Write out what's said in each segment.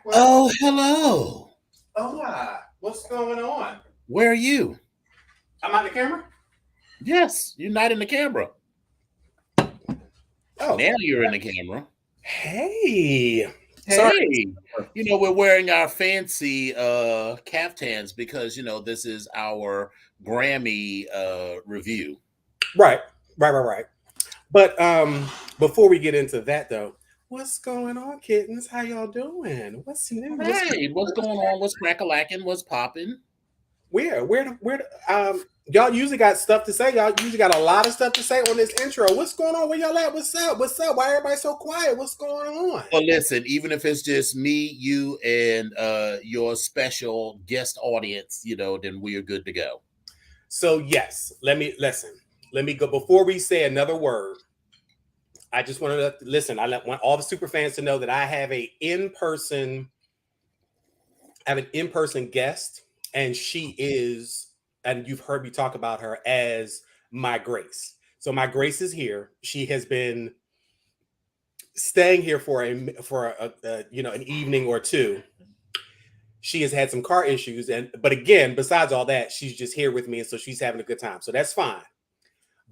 Oh, hello. Hola. What's going on? Where are you? I'm on the camera? Yes, you're not in the camera. Oh. Now you're in the camera. Hey. Sorry. Hey, we're wearing our fancy caftans because this is our Grammy review. Right. Right. But before we get into that though, what's going on, kittens? How y'all doing? What's new? Hey, what's going on? What's crack-a-lacking? What's popping? Y'all usually got stuff to say. Y'all usually got a lot of stuff to say on this intro. What's going on? Where y'all at? What's up? What's up? Why everybody so quiet? What's going on? Well, listen, even if it's just me, you, and your special guest audience, then we are good to go. So yes, let me listen. Let me go before we say another word. I just want to listen. Want all the super fans to know that I have an in-person guest, and she is, and you've heard me talk about her as my Grace. So my Grace is here. She has been staying here for an evening or two. She has had some car issues, but again, besides all that, she's just here with me, and so she's having a good time. So that's fine.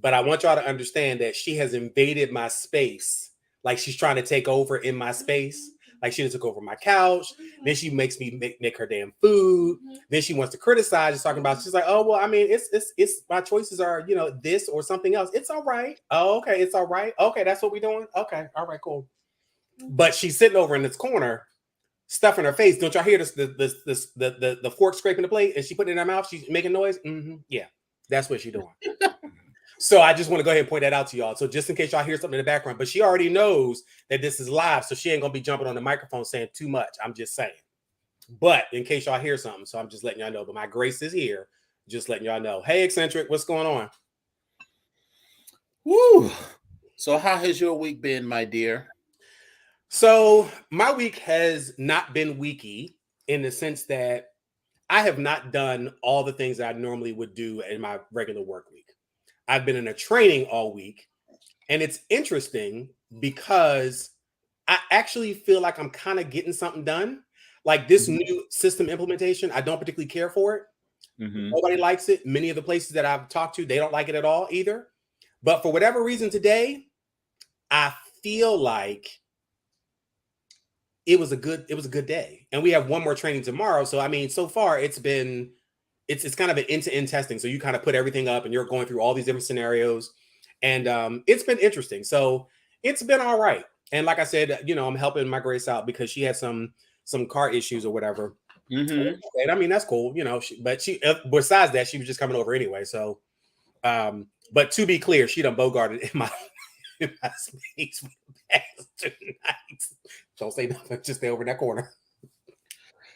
But I want y'all to understand that she has invaded my space, like she's trying to take over in my space. Like she took over my couch. Then she makes me make her damn food. Then she wants to criticize. She's talking about. She's like, oh well, I mean, it's my choices are this or something else. It's all right. Oh okay, it's all right. Okay, that's what we're doing. Okay, all right, cool. But she's sitting over in this corner, stuffing her face. Don't y'all hear the fork scraping the plate? And she put it in her mouth. She's making noise. Mm-hmm. Yeah, that's what she's doing. So I just want to go ahead and point that out to y'all. So just in case y'all hear something in the background, but she already knows that this is live, so she ain't gonna be jumping on the microphone saying too much. I'm just saying. But in case y'all hear something, so I'm just letting y'all know. But my Grace is here, just letting y'all know. Hey, eccentric, what's going on? Woo! So how has your week been, my dear? So my week has not been weeky in the sense that I have not done all the things that I normally would do in my regular work week. I've been in a training all week, and it's interesting because I actually feel like I'm kind of getting something done. Like this new system implementation, I don't particularly care for it. Mm-hmm. Nobody likes it. Many of the places that I've talked to, they don't like it at all either. But for whatever reason today, I feel like it was a good day. And we have one more training tomorrow. So I mean, so far it's kind of an end-to-end testing. So you kind of put everything up and you're going through all these different scenarios. And it's been interesting. So it's been all right. And like I said, I'm helping my Grace out because she had some car issues or whatever. Mm-hmm. And I mean, that's cool, but besides that, she was just coming over anyway. So, but to be clear, she done bogarted in my space for the past 2 nights. Don't say nothing, just stay over in that corner.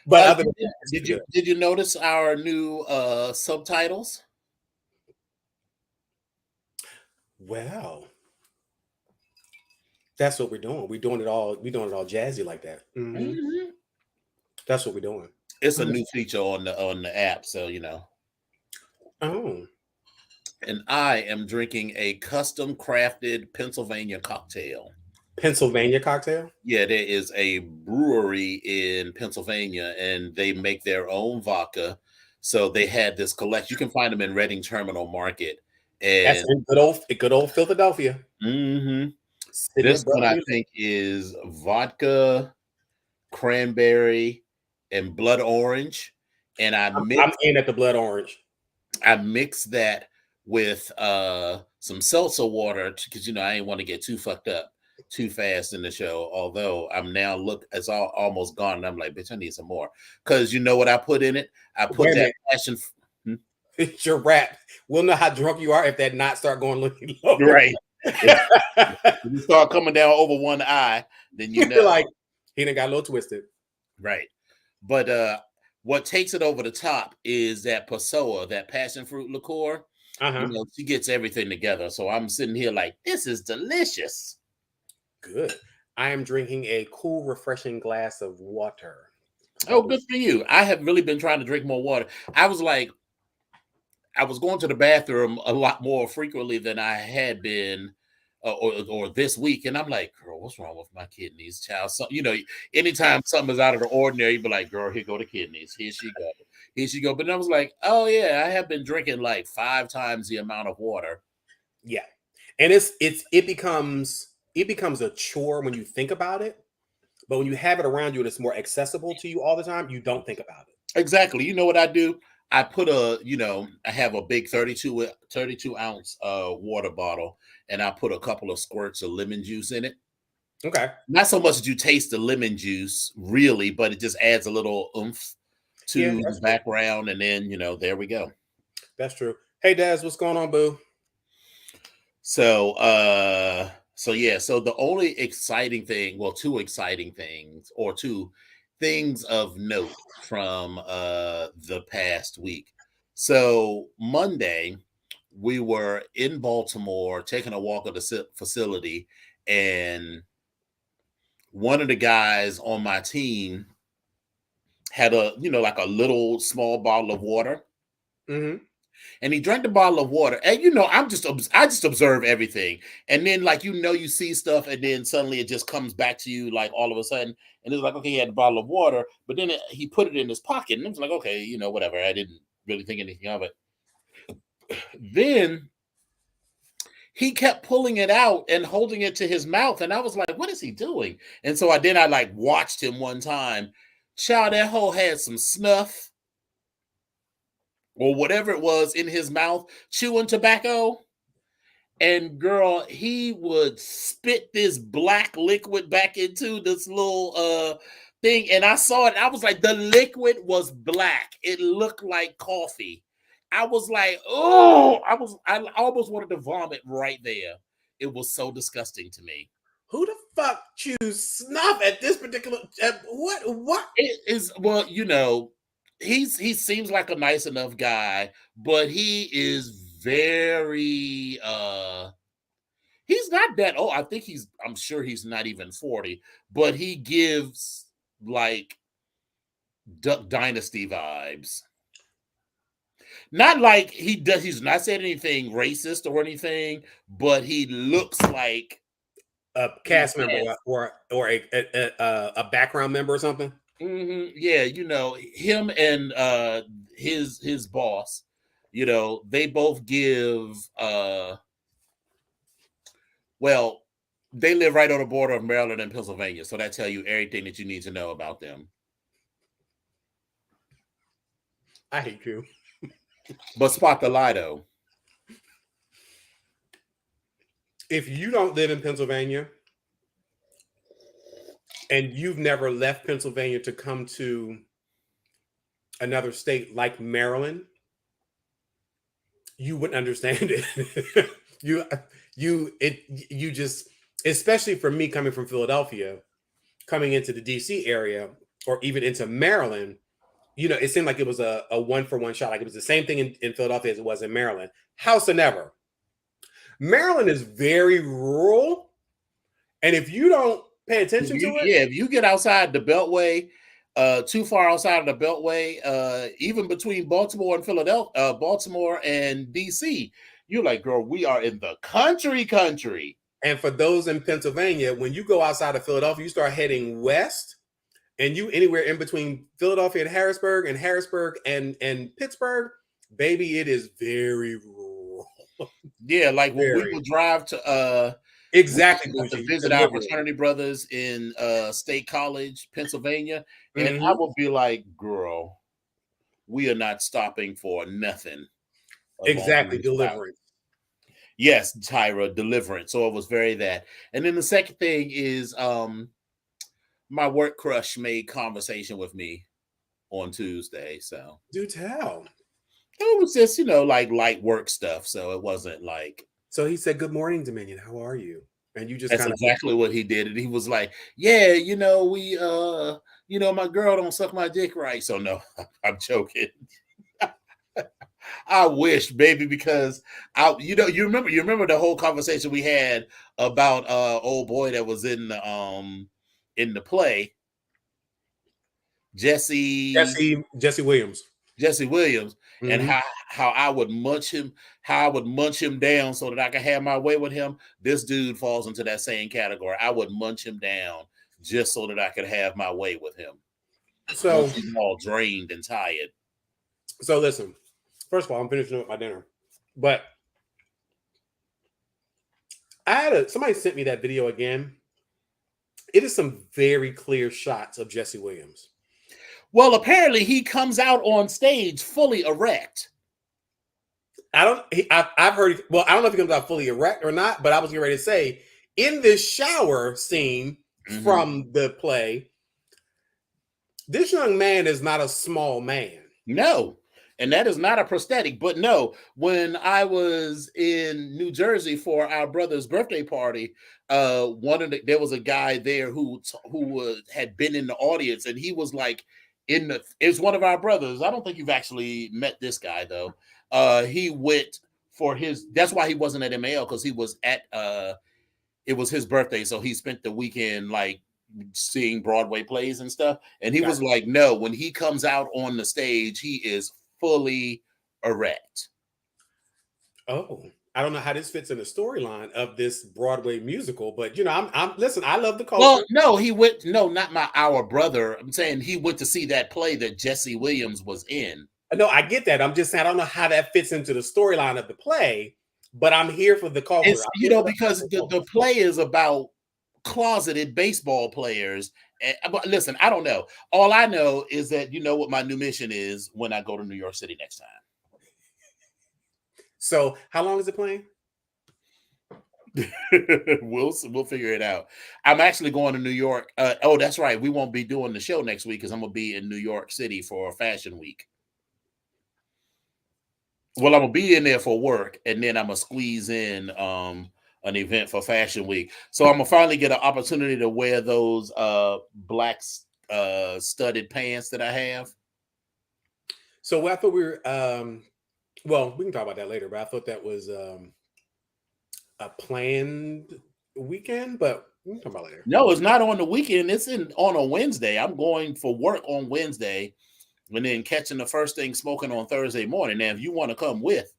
But other than that, Did you notice our new subtitles? well, that's what we're doing. We're doing it all jazzy like that. Mm-hmm. Mm-hmm. That's what we're doing. It's a new feature on the app, so Oh, And I am drinking a custom crafted Pennsylvania cocktail. Pennsylvania cocktail. Yeah, there is a brewery in Pennsylvania, and they make their own vodka. So they had this collection. You can find them in Reading Terminal Market, That's and in good old Philadelphia, mhm, city this of one brother I music. think is vodka, cranberry, and blood orange. And I'm in at the blood orange. I mix that with some seltzer water because I ain't want to get too fucked up too fast in the show. Although I'm now it's almost gone, and I'm like, bitch, I need some more. Because you know what I put in it? I put Wait a that minute, passion. Hmm? it's your rap. We'll know how drunk you are if that knot start going looking lower. Right. If you start coming down over one eye, then you know. Like he done got a little twisted. Right. But what takes it over the top is that Passoa, that passion fruit liqueur. Uh-huh. She gets everything together. So I'm sitting here like, this is delicious. Good. I am drinking a cool, refreshing glass of water. Oh, So good for you. I have really been trying to drink more water. I was going to the bathroom a lot more frequently than I had been or this week, and I'm like, girl, what's wrong with my kidneys, child? So, anytime something is out of the ordinary, you be like, girl, here go the kidneys. Here she go. Here she go. But I was like, oh yeah, I have been drinking like 5 times the amount of water. Yeah. And it becomes a chore when you think about it. But when you have it around you and it's more accessible to you all the time, you don't think about it. Exactly. You know what I do? I put I have a big 32 ounce water bottle, and I put a couple of squirts of lemon juice in it. Okay. Not so much that you taste the lemon juice, really, but it just adds a little oomph Yeah, to the that's true. background, and then there we go. That's true. Hey Daz, what's going on, boo? So yeah, so the only exciting thing, well, two exciting things, or two things of note from the past week. So Monday, we were in Baltimore taking a walk at the facility, and one of the guys on my team had like a little small bottle of water. Mm-hmm. And he drank the bottle of water. And I just observe everything. And then you see stuff, and then suddenly it just comes back to you like all of a sudden. And it's like, okay, he had a bottle of water, but then he put it in his pocket, and it was like, okay, whatever. I didn't really think anything of it. Then he kept pulling it out and holding it to his mouth, and I was like, what is he doing? And so I like watched him one time. Child, that hole had some snuff or whatever it was in his mouth, chewing tobacco. And girl, he would spit this black liquid back into this little thing. And I saw it. I was like, the liquid was black. It looked like coffee. I was like, oh, I almost wanted to vomit right there. It was so disgusting to me. Who the fuck chews snuff at this particular what? It is, well, he seems like a nice enough guy, but he is very he's not that old. I'm sure he's not even 40, but he gives like Duck Dynasty vibes. Not like he's not saying anything racist or anything, but he looks like A cast member or a background member or something. Mm-hmm. Yeah, him and his boss, they both give well, they live right on the border of Maryland and Pennsylvania, so that tell you everything that you need to know about them. I hate you. But spot the lie though. If you don't live in Pennsylvania and you've never left Pennsylvania to come to another state like Maryland, you wouldn't understand it. you just, especially for me coming from Philadelphia, coming into the DC area or even into Maryland, it seemed like it was a one-for-one shot. Like it was the same thing in Philadelphia as it was in Maryland. House or never. Maryland is very rural. And if you don't pay attention to it. Yeah, if you get outside the Beltway, too far outside of the Beltway, even between Baltimore and Philadelphia, Baltimore and DC, you're like, girl, we are in the country. And for those in Pennsylvania, when you go outside of Philadelphia, you start heading west, and you anywhere in between Philadelphia and Harrisburg and Pittsburgh, baby, it is very rural. Yeah, like when we would drive to exactly to visit our fraternity brothers in State College, Pennsylvania, and I would be like, girl, we are not stopping for nothing. Exactly, deliverance. Yes, Tyra, deliverance. So it was very that. And then the second thing is my work crush made conversation with me on Tuesday. So do tell. It was just, like light work stuff. So it wasn't like. So he said, "Good morning, Dominion. How are you?" And you just that's exactly what he did. And he was like, "Yeah, we my girl don't suck my dick right." So no, I'm joking. I wish, baby, because you remember the whole conversation we had about old boy that was in the play, Jesse Williams. Jesse Williams, and Mhm. how I would munch him down so that I could have my way with him. This dude falls into that same category. I would munch him down just so that I could have my way with him. So Once he's all drained and tired. so listen. First of all, I'm finishing up my dinner, but somebody sent me that video again. It is some very clear shots of Jesse Williams. Well, apparently he comes out on stage fully erect. I've heard. Well, I don't know if he comes out fully erect or not, but I was getting ready to say in this shower scene from the play, this young man is not a small man. No, and that is not a prosthetic. But no, when I was in New Jersey for our brother's birthday party, there was a guy there who had been in the audience, and he was like it's one of our brothers. I don't think you've actually met this guy though. He went for that's why he wasn't at MAL, because he was at it was his birthday, so he spent the weekend like seeing Broadway plays and stuff. And he was like, no, when he comes out on the stage, he is fully erect. Oh, I don't know how this fits in the storyline of this Broadway musical, but I'm listen, I love the culture. Well, no, not our brother. I'm saying he went to see that play that Jesse Williams was in. No, I get that. I'm just saying I don't know how that fits into the storyline of the play, but I'm here for the culture. Because the play is about closeted baseball players. But listen, I don't know. All I know is that you know what my new mission is when I go to New York City next time. So, how long is it playing? We'll figure it out. I'm actually going to New York. Oh, that's right. We won't be doing the show next week because I'm gonna be in New York City for Fashion Week. Well, I'm gonna be in there for work, and then I'm gonna squeeze in an event for Fashion Week. So I'm gonna finally get an opportunity to wear those black studded pants that I have. So I thought we were well, we can talk about that later, but I thought that was a planned weekend, but we can talk about it later. No, it's not on the weekend. It's on a Wednesday. I'm going for work on Wednesday, and then catching the first thing smoking on Thursday morning. Now, if you want to come with,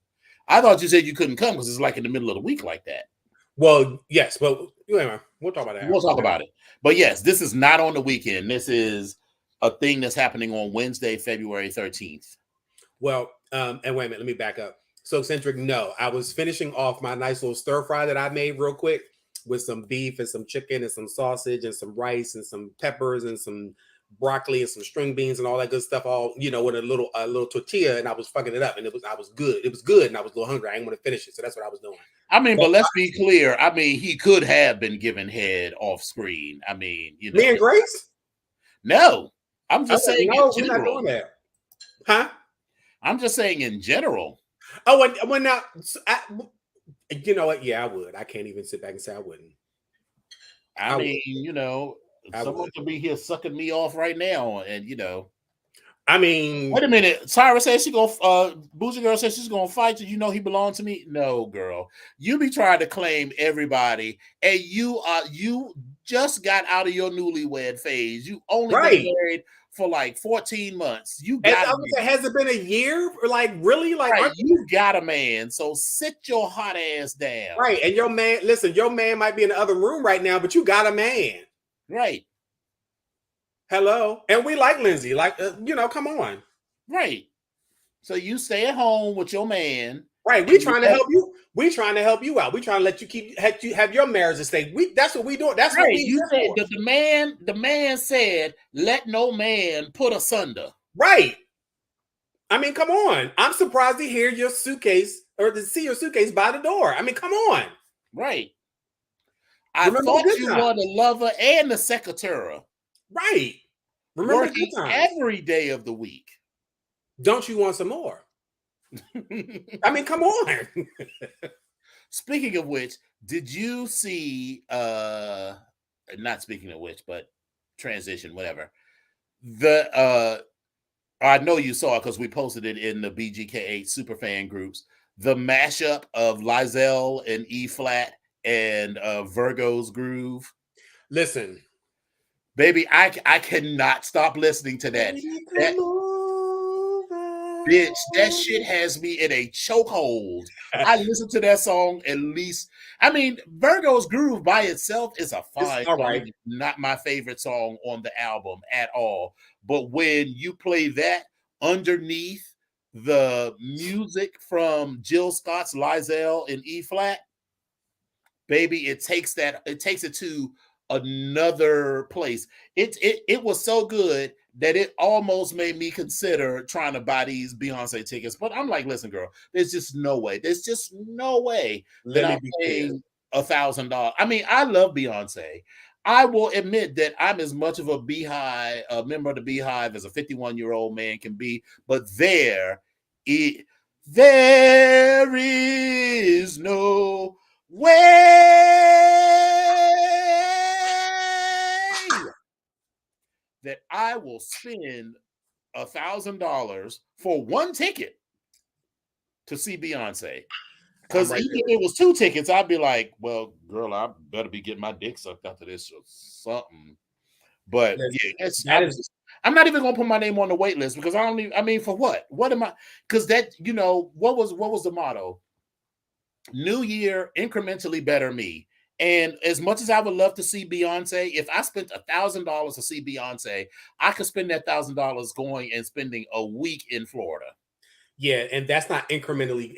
I thought you said you couldn't come because it's like in the middle of the week like that. Well, yes, but anyway, we'll talk about that. We'll talk about it. But yes, this is not on the weekend. This is a thing that's happening on Wednesday, February 13th. Well, and wait a minute, let me back up. So eccentric, no, I was finishing off my nice little stir fry that I made real quick with some beef and some chicken and some sausage and some rice and some peppers and some broccoli and some string beans and all that good stuff, all with a little tortilla, and I was fucking it up, and I was good. It was good, and I was a little hungry. I didn't want to finish it, so that's what I was doing. I mean, but let's be clear. I mean, he could have been given head off screen. I mean, me and Grace? No, I'm just saying. No, we're not doing that. Huh? I'm just saying in general. Oh, when now, you know what? Yeah, I would. I can't even sit back and say I wouldn't. I mean, someone could be here sucking me off right now, and I mean, wait a minute. Tyra says Bougie Girl says she's gonna fight you. You know he belongs to me. No, girl. You be trying to claim everybody, and you just got out of your newlywed phase. You only been married for like 14 months. You got has it been a year? Or like really? Like you got a man. So sit your hot ass down. Right. And your man, listen, your man might be in the other room right now, but you got a man. Right. Hello. And we like Lindsay. Like, come on. Right. So you stay at home with your man. Right. We trying to help you. We trying to help you out. We trying to let you have your marriage estate. That's what we doing. That's right. What we you said the man said, let no man put asunder. Right. I mean, come on. I'm surprised to hear your suitcase or to see your suitcase by the door. I mean, come on. Right. I thought you were the lover and the secretary. Right. Remember working every day of the week. Don't you want some more? I mean, come on. Speaking of which, did you see not speaking of which, but transition, whatever. I know you saw it because we posted it in the BGKH superfan groups. The mashup of Lizelle and E flat and Virgo's Groove. Listen, baby, I cannot stop listening to that. bitch, that shit has me in a chokehold. I listen to that song at least. I mean, Virgo's Groove by itself is a It's fine all song. right. It's not my favorite song on the album at all. But when you play that underneath the music from Jill Scott's Lizelle in E flat, baby, it takes it to another place. It was so good that it almost made me consider trying to buy these Beyonce tickets. But I'm like, listen, girl, there's just no way. There's just no way that Let me I'm be clear. paying $1,000. I mean, I love Beyonce. I will admit that I'm as much of a Beehive, a member of the Beehive, as a 51-year-old man can be. But it, there is no way that I will spend $1,000 for one ticket to see Beyonce. I'm Because right even there if with it was two tickets, I'd be like, well, girl, I better be getting my dick sucked after this or something. But you. yeah, That is I'm not even gonna put my name on the wait list because I don't even, I mean, for what? What am I? Because that, what was the motto? New year, incrementally better me. And as much as I would love to see Beyonce, if I spent $1,000 to see Beyonce, I could spend that $1,000 going and spending a week in Florida. Yeah, and that's not incrementally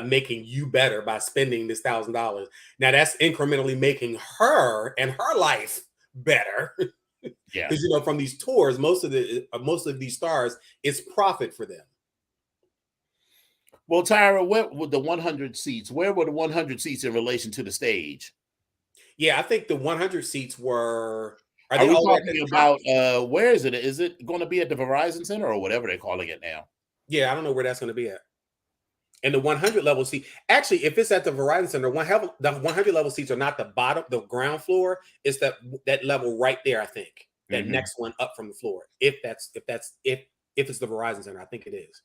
making you better by spending this $1,000. Now that's incrementally making her and her life better. Yeah. Because from these tours, most of these stars, it's profit for them. Well, Tyra, where were the 100 seats? Where were the 100 seats in relation to the stage? Yeah, I think the 100 seats were. Are Are they we all the way at the talking top? about where is it? Is it going to be at the Verizon Center or whatever they're calling it now? Yeah, I don't know where that's going to be at. And the 100 level seat, actually, if it's at the Verizon Center, the 100 level seats are not the bottom, the ground floor. It's that level right there. I think that Mm-hmm. next one up from the floor. If it's the Verizon Center, I think it is.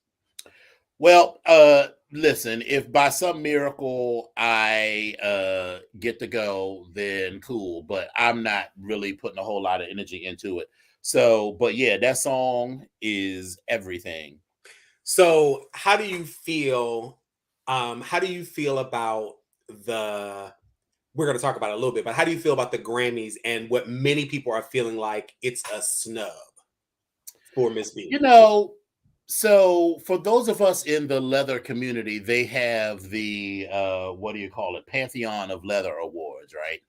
Well, listen, if by some miracle I get to go, then cool. But I'm not really putting a whole lot of energy into it. So, but yeah, that song is everything. So, how do you feel? How do you feel about the? We're going to talk about it a little bit, but how do you feel about the Grammys and what many people are feeling like it's a snub for Miss You B? know, so for those of us in the leather community, they have the what do you call it? Pantheon of Leather Awards, right?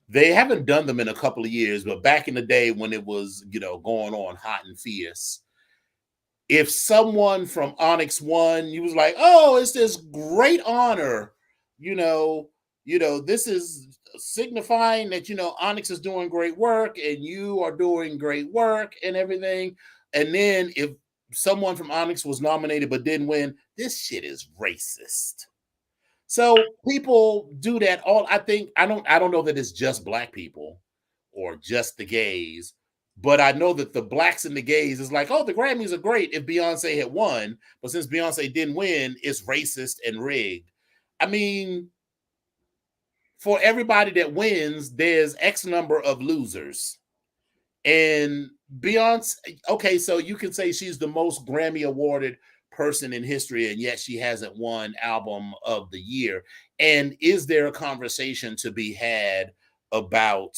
They haven't done them in a couple of years, but back in the day when it was, going on hot and fierce, if someone from Onyx won, you was like, "Oh, it's this great honor." You know, this is signifying that Onyx is doing great work and you are doing great work and everything. And then if someone from Onyx was nominated but didn't win, this shit is racist. So people do that all. I don't know that it's just black people or just the gays, but I know that the blacks and the gays is like, oh, the Grammys are great if Beyonce had won, but since Beyonce didn't win, it's racist and rigged. I mean, for everybody that wins, there's X number of losers. And Beyonce, okay, so you can say she's the most Grammy awarded person in history, and yet she hasn't won Album of the Year. And is there a conversation to be had about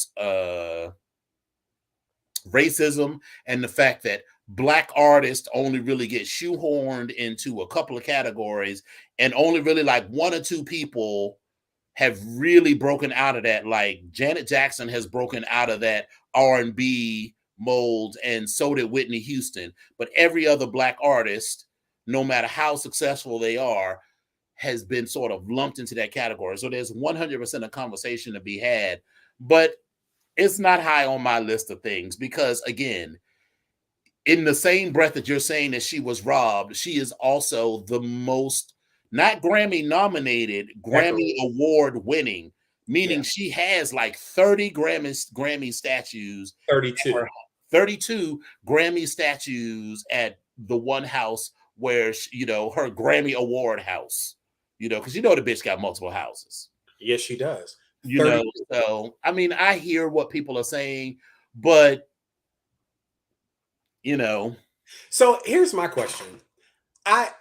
racism and the fact that black artists only really get shoehorned into a couple of categories, and only really like one or two people have really broken out of that? Like Janet Jackson has broken out of that R&B mold, and so did Whitney Houston. But every other black artist, no matter how successful they are, has been sort of lumped into that category. So there's 100% a conversation to be had, but it's not high on my list of things because, again, in the same breath that you're saying that she was robbed, she is also the most not Grammy nominated, Grammy Decorated. award winning, Yeah, meaning she has like 30 Grammy statues, 32. or 32 Grammy statues at the one house where her Grammy award house, because the bitch got multiple houses. Yes, she does. you 30. know so I mean, I hear what people are saying, but you know So here's my question.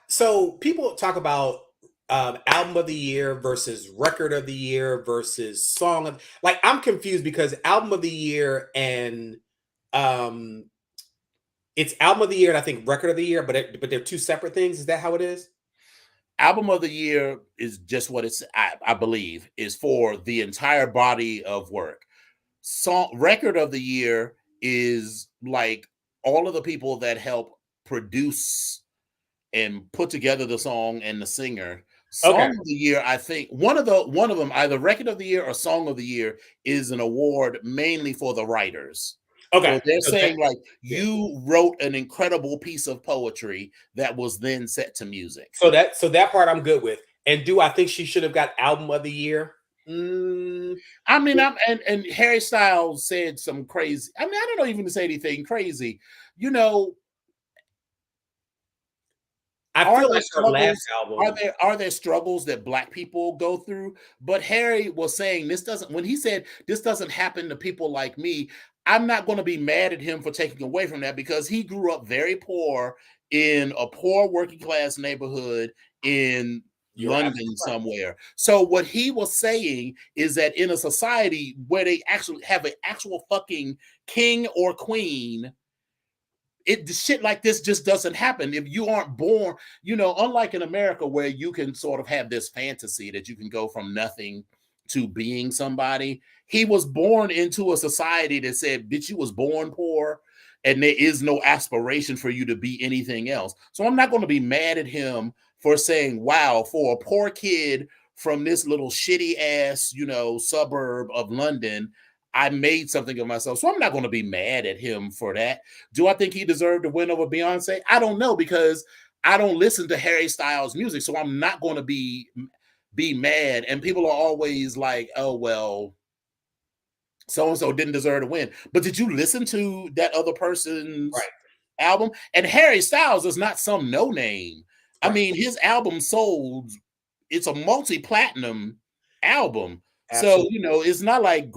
So people talk about album of the year versus record of the year versus song of, like, I'm confused because album of the year and um it's album of the year and I think record of the year, but they're two separate things. Is that how it is? Album of the year is just what it's, I believe, is for the entire body of work. Song record of the year is like all of the people that help produce and put together the song and the singer. Okay. Song of the year, I think one of them, either record of the year or song of the year, is an award mainly for the writers. Okay. So they're So that, saying like yeah. you wrote an incredible piece of poetry that was then set to music. So that part I'm good with. And do I think she should have got album of the year? Mm, I mean, and Harry Styles said some crazy. I mean, I don't know even to say anything crazy. You know, I are feel there like her last struggles? Are album, there struggles that Black people go through? But Harry was saying this doesn't. When he said this doesn't happen to people like me, I'm not going to be mad at him for taking away from that because he grew up very poor in a poor working class neighborhood in you're London absolutely right. somewhere. So what he was saying is that in a society where they actually have an actual fucking king or queen, shit like this just doesn't happen if you aren't born, unlike in America where you can sort of have this fantasy that you can go from nothing to being somebody. He was born into a society that said, bitch, you was born poor and there is no aspiration for you to be anything else. So I'm not going to be mad at him for saying, wow, for a poor kid from this little shitty ass, suburb of London, I made something of myself. So I'm not going to be mad at him for that. Do I think he deserved to win over Beyonce? I don't know because I don't listen to Harry Styles music, so I'm not going to be mad. And people are always like, "Oh well, so and so didn't deserve to win." But did you listen to that other person's Right. album? And Harry Styles is not some no name. I Right. mean, his album sold. It's a multi-platinum album. So, Absolutely. it's not like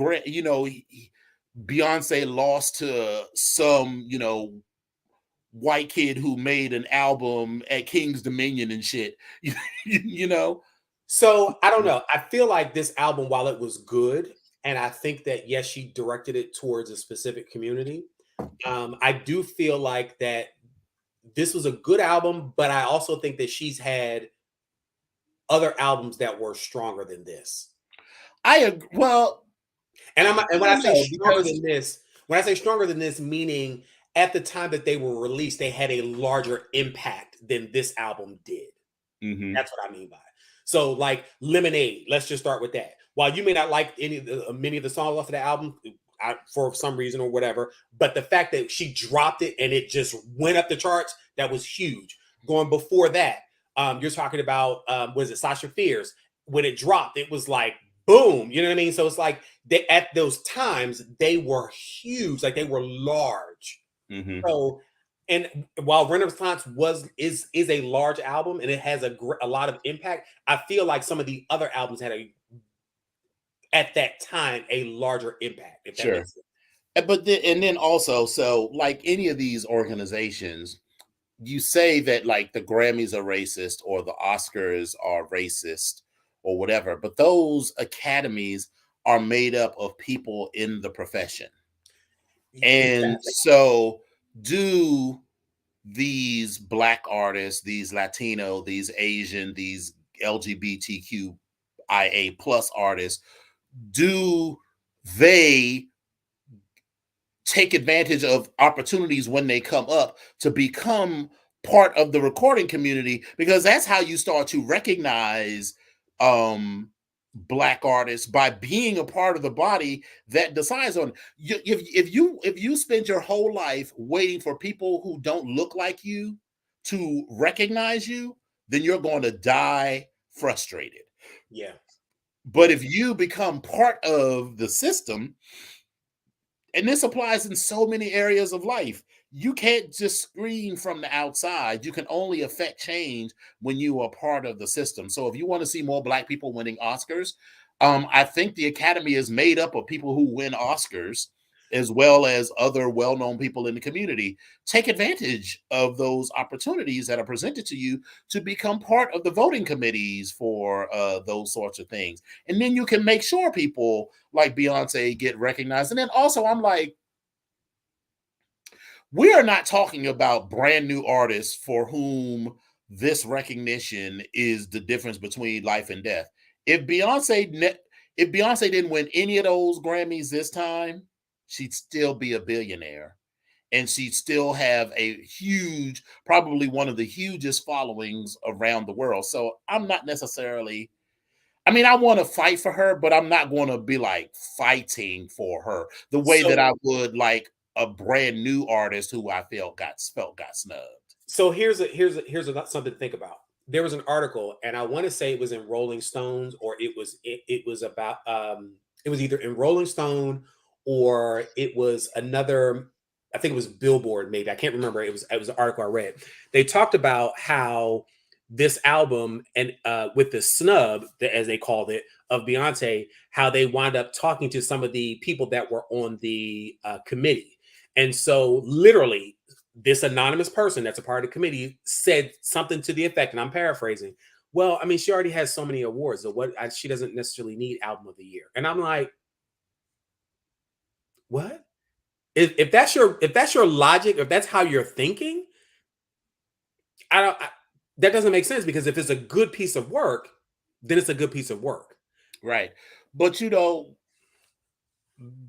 Beyonce lost to some, white kid who made an album at King's Dominion and shit. you know? So I don't know. I feel like this album, while it was good, and I think that yes, she directed it towards a specific community. I do feel like that this was a good album, but I also think that she's had other albums that were stronger than this. I agree. Well, And I when I don't say know stronger because than this, when I say stronger than this, meaning at the time that they were released, they had a larger impact than this album did. Mhm. That's what I mean by it. So, like Lemonade, let's just start with that. While you may not like any of the many of the songs off of the album for some reason or whatever, but the fact that she dropped it and it just went up the charts, that was huge. Going before that, you're talking about was it Sasha Fierce? When it dropped, it was like boom. You know what I mean? So it's like they at those times they were huge, like they were large. Mhm. So, and while Renaissance is a large album and it has a lot of impact, I feel like some of the other albums had a at that time a larger impact. If that Sure. makes sense. But then also, so like any of these organizations, you say that like the Grammys are racist or the Oscars are racist or whatever, but those academies are made up of people in the profession. And Exactly. so do these Black artists, these Latino, these Asian, these LGBTQIA plus artists, do they take advantage of opportunities when they come up to become part of the recording community? Because that's how you start to recognize um Black artists, by being a part of the body that decides on you. If you spend your whole life waiting for people who don't look like you to recognize you, then you're going to die frustrated. Yeah. But if you become part of the system, and this applies in so many areas of life, you can't just scream from the outside. You can only affect change when you are part of the system. So if you want to see more Black people winning Oscars, I think the Academy is made up of people who win Oscars. as well as other well-known people in the community, take advantage of those opportunities that are presented to you to become part of the voting committees for those sorts of things. And then you can make sure people like Beyonce get recognized. And then also, I'm like, we are not talking about brand new artists for whom this recognition is the difference between life and death. If if Beyonce didn't win any of those Grammys this time, she'd still be a billionaire, and she'd still have a huge, probably one of the hugest followings around the world. So I'm not necessarily, I mean, I want to fight for her, but I'm not going to be like fighting for her the way that So I would like a brand new artist who I felt got snubbed. so here's something to think about. There was an article, and I want to say it was in Rolling Stones, or it was about it was either in Rolling Stone or it was another. I think it was Billboard, maybe I can't remember. It was an article I read. They talked about how this album and with the snub, as they called it, of Beyonce, how they wound up talking to some of the people that were on the committee, and so literally this anonymous person that's a part of the committee said something to the effect, and I'm paraphrasing. Well, I mean, she already has so many awards, so she doesn't necessarily need album of the year. And I'm like, what? If that's your logic, if that's how you're thinking, that doesn't make sense, because if it's a good piece of work, then it's a good piece of work. Right. But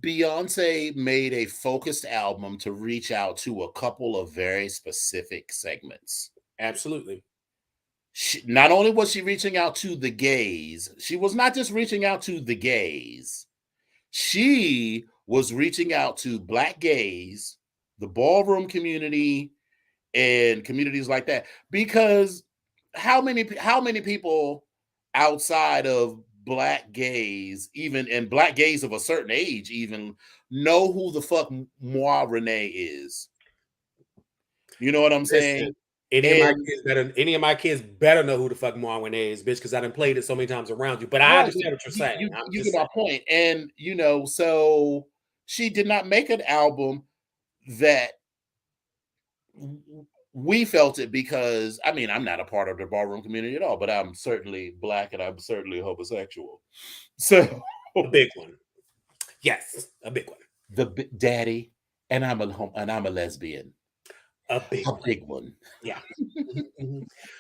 Beyonce made a focused album to reach out to a couple of very specific segments. Absolutely. Not only was she reaching out to the gays, she was not just reaching out to the gays. She was reaching out to Black gays, the ballroom community, and communities like that. Because how many people outside of Black gays, even, and Black gays of a certain age, even know who the fuck Moi Renee is? You know what I'm saying? Listen, any of my kids better know who the fuck Marwan is, bitch, because I done played it so many times around you. But I Right, understand what you're saying. I'm you just get my saying. point. And so she did not make an album that we felt it, because I mean, I'm not a part of the ballroom community at all, but I'm certainly Black and I'm certainly homosexual. So A big one. Yes, a big one. the daddy, and I'm a lesbian. A big A one. big one. Yeah.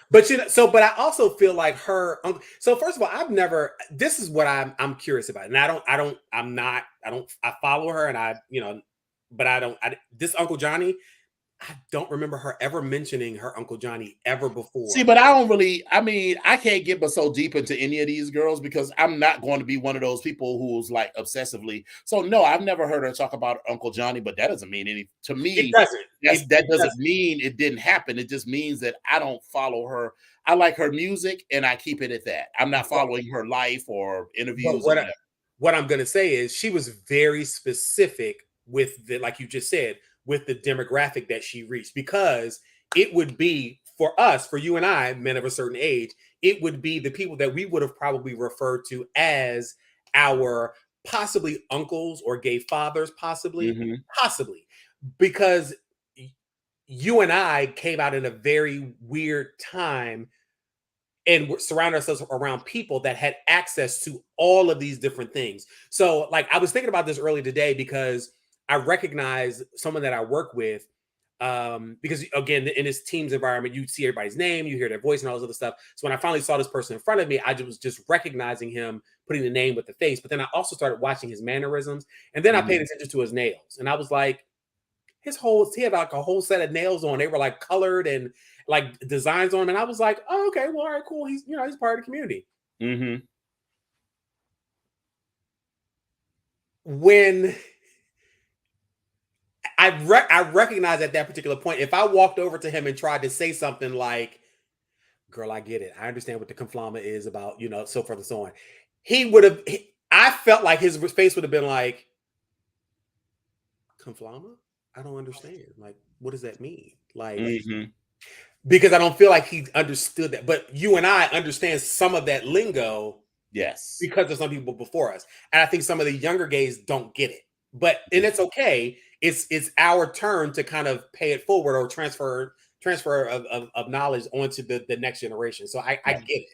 But but I also feel like her. So first of all, I've never. This is what I'm curious about, and I follow her, and but I don't. This Uncle Johnny, I don't remember her ever mentioning her Uncle Johnny ever before. See, but I don't really, I mean, I can't get so deep into any of these girls because I'm not going to be one of those people who's like obsessively. So no, I've never heard her talk about Uncle Johnny, but that doesn't mean any to me. It doesn't. That doesn't mean it didn't happen. It just means that I don't follow her. I like her music and I keep it at that. I'm not following her life or interviews. But what I'm going to say is she was very specific with like you just said, with the demographic that she reached, because it would be for us, for you and I, men of a certain age, it would be the people that we would have probably referred to as our possibly uncles or gay fathers, possibly, because you and I came out in a very weird time and surround ourselves around people that had access to all of these different things. So, like, I was thinking about this earlier today because I recognize someone that I work with. Because again, in this team's environment, you see everybody's name, you hear their voice and all this other stuff. So when I finally saw this person in front of me, I was just recognizing him, putting the name with the face. But then I also started watching his mannerisms, and then I paid attention to his nails, and I was like, he had like a whole set of nails on. They were like colored and like designs on them, and I was like, oh, okay, well, all right, cool. He's part of the community. When I recognize at that particular point, if I walked over to him and tried to say something like, girl, I get it. I understand what the conflama is about, so forth and so on. I felt like his face would have been like, conflama? I don't understand. Like, what does that mean? Like, because I don't feel like he understood that. But you and I understand some of that lingo. Yes. Because of some people before us. And I think some of the younger gays don't get it. and it's okay. It's our turn to kind of pay it forward or transfer of knowledge onto the next generation. So I get it.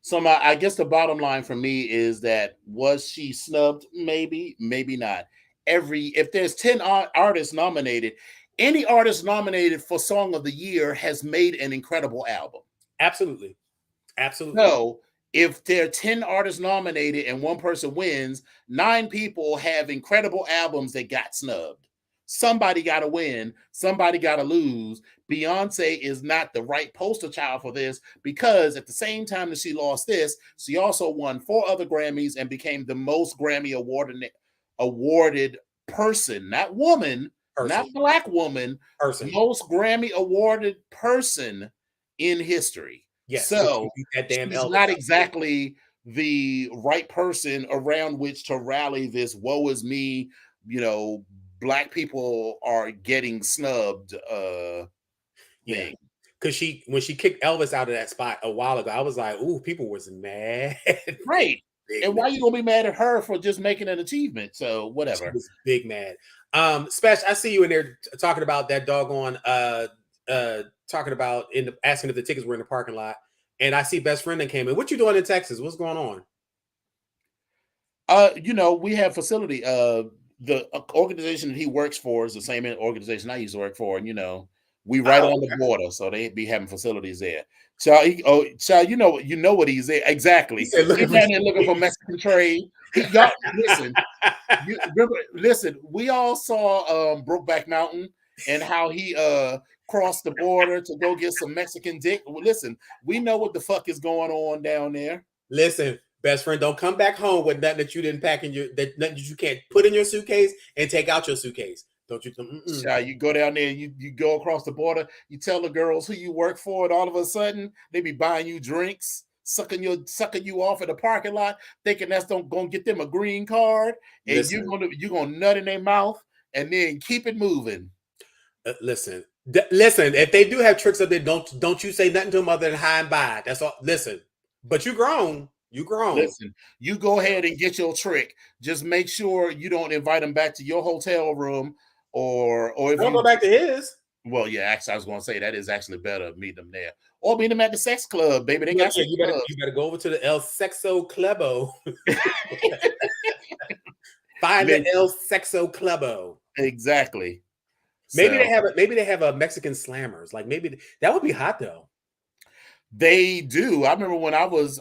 So I guess the bottom line for me is that was she snubbed? Maybe, maybe not. If there's 10 artists nominated, any artist nominated for Song of the Year has made an incredible album. Absolutely. Absolutely. So if there are 10 artists nominated and one person wins, 9 people have incredible albums that got snubbed. Somebody got to win, somebody got to lose. Beyonce is not the right poster child for this because at the same time that she lost this, she also won 4 other Grammys and became the most Grammy awarded person, not woman, not black woman, most Grammy awarded person in history. Yes, so that damn she's not exactly the right person around which to rally this woe is me, black people are getting snubbed thing. Because when she kicked Elvis out of that spot a while ago, I was like, ooh, people was mad. Right. And why you gonna be mad at her for just making an achievement? So whatever. She was big mad. Special, I see you in there talking about that doggone talking about asking if the tickets were in the parking lot. And I see best friend that came in. What you doing in Texas? What's going on? We have facility. The organization that he works for is the same organization I used to work for, and we right on the border, so they be having facilities there. Child, you know what he's there exactly. He's looking for Mexican trade. Listen, we all saw Brokeback Mountain and how he crossed the border to go get some Mexican dick. Listen, we know what the fuck is going on down there. Listen, best friend, don't come back home with nothing that you didn't pack in nothing that you can't put in your suitcase and take out your suitcase. Don't you? You go down there, you go across the border, you tell the girls who you work for, and all of a sudden they be buying you drinks, sucking you off at the parking lot, thinking that's gonna get them a green card, and you're gonna nut in their mouth and then keep it moving. Listen, if they do have tricks up there, don't you say nothing to them other than hi and bye. That's all. Listen, but you grown. You grown. Listen, you go ahead and get your trick. Just make sure you don't invite them back to your hotel room, or if don't go back to his. Well, yeah, actually, I was going to say that is actually better. Meet them there, or meet them at the sex club, baby. They got you better go over to the El Sexo Clubo. Find the El Sexo Clubo. Exactly. Maybe they have a Mexican slammers. Like maybe that would be hot though. They do. I remember when I was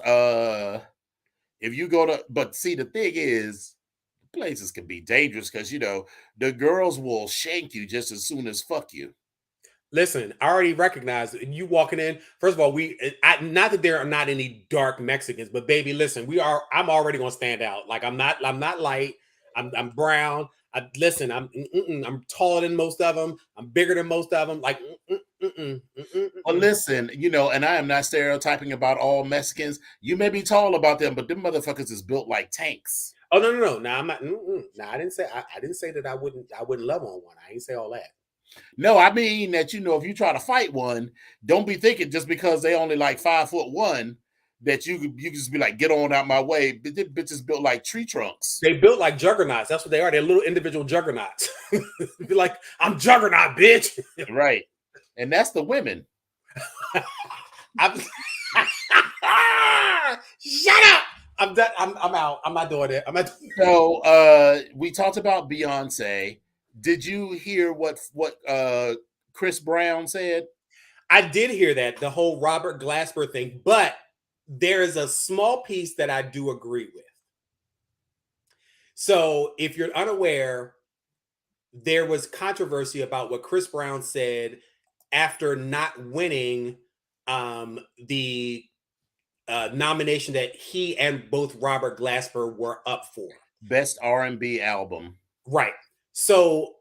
if you go to, but see, the thing is, places can be dangerous because the girls will shank you just as soon as fuck you. Listen, I already recognize you walking in. First of all, not that there are not any dark Mexicans, but baby, listen, I'm already gonna stand out. Like I'm not light. I'm brown. I'm taller than most of them. I'm bigger than most of them. Like, well, listen, and I am not stereotyping about all Mexicans. You may be tall about them, but them motherfuckers is built like tanks. Oh no! Now I'm not. I didn't say that I wouldn't love on one. I didn't say all that. No, I mean that if you try to fight one, don't be thinking just because they only like 5'1" that you can just be like, get on out my way. Bitches built like tree trunks. They built like juggernauts. That's what they are. They're little individual juggernauts. Be like, I'm juggernaut, bitch. Right. And that's the women. Shut up. I'm done. I'm out. I'm not doing it. So we talked about Beyonce. Did you hear what Chris Brown said? I did hear that, the whole Robert Glasper thing, but there is a small piece that I do agree with. So if you're unaware, there was controversy about what Chris Brown said after not winning the nomination that he and both Robert Glasper were up for. Best R&B album. Right. So,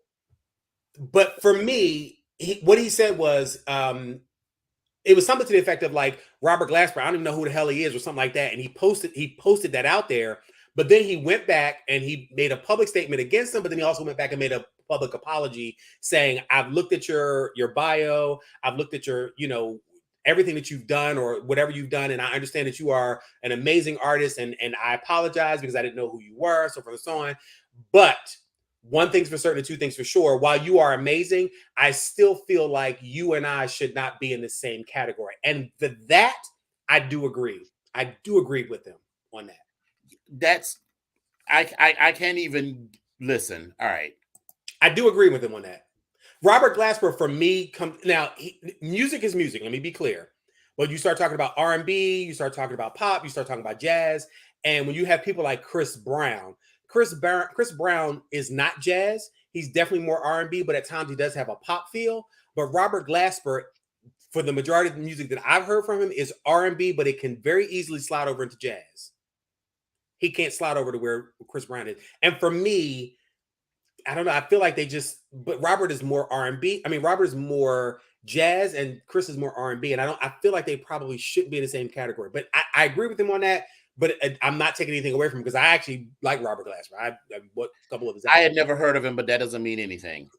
but for me, what he said was, it was something to the effect of like, Robert Glasper, I don't even know who the hell he is or something like that. And he posted that out there, but then he went back and he made a public statement against him. But then he also went back and made a public apology saying, I've looked at your bio. I've looked at your, everything that you've done or whatever you've done. And I understand that you are an amazing artist. And I apologize because I didn't know who you were. So forth and so on. But one thing's for certain and two things for sure. While you are amazing, I still feel like you and I should not be in the same category. And for that, I do agree. I do agree with him on that. That's I can't even listen. All right. I do agree with him on that. Robert Glasper, for me, music is music. Let me be clear. But you start talking about R&B, you start talking about pop, you start talking about jazz, and when you have people like Chris Brown is not jazz. He's definitely more R&B, but at times he does have a pop feel. But Robert Glasper, for the majority of the music that I've heard from him, is R&B, but it can very easily slide over into jazz. He can't slide over to where Chris Brown is. And for me, I don't know. I feel like but Robert is more R&B. I mean, Robert is more jazz and Chris is more R&B. And I feel like they probably shouldn't be in the same category. But I agree with him on that. But I'm not taking anything away from him because I actually like Robert Glasper. I what a couple of his I had never heard of him, but that doesn't mean anything.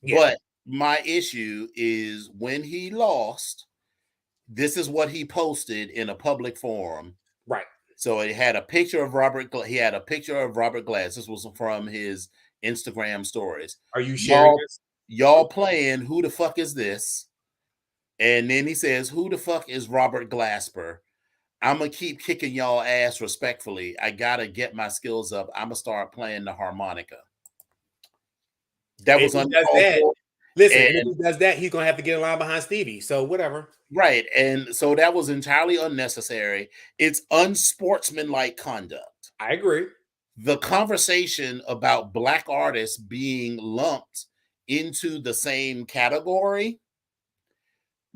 Yeah. But my issue is when he lost, this is what he posted in a public forum. Right. So it had a picture of Robert. He had a picture of Robert Glass. This was from his Instagram stories. Are you sharing this? Y'all playing Who the Fuck Is This? And then he says, Who the fuck is Robert Glasper? I'm going to keep kicking y'all ass respectfully. I got to get my skills up. I'm going to start playing the harmonica. That was uncalled for. Listen, if he does that, he's going to have to get in line behind Stevie. So whatever. Right. And so that was entirely unnecessary. It's unsportsmanlike conduct. I agree. The conversation about Black artists being lumped into the same category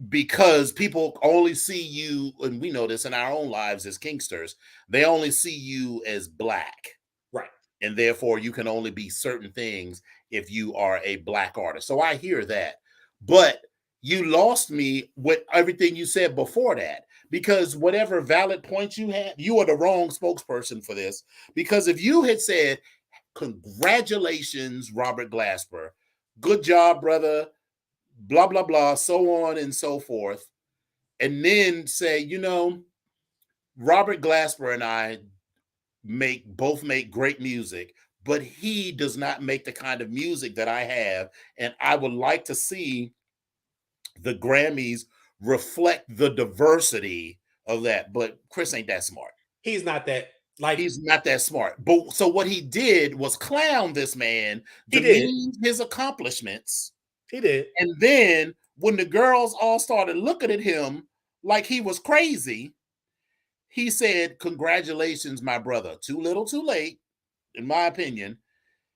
because people only see you, and we know this in our own lives as Kingsters, they only see you as Black. Right. And therefore you can only be certain things if you are a Black artist. So I hear that. But you lost me with everything you said before that, because whatever valid points you had, you are the wrong spokesperson for this. Because if you had said, congratulations, Robert Glasper, good job, brother, blah, blah, blah, so on and so forth, and then say, you know, Robert Glasper and I both make great music, but he does not make the kind of music that I have, and I would like to see the Grammys reflect the diversity of that. But Chris ain't that smart. He's not that. He's not that smart. But so what he did was clown this man, demean his accomplishments. He did. And then when the girls all started looking at him like he was crazy, he said, congratulations, my brother. Too little, too late, in my opinion.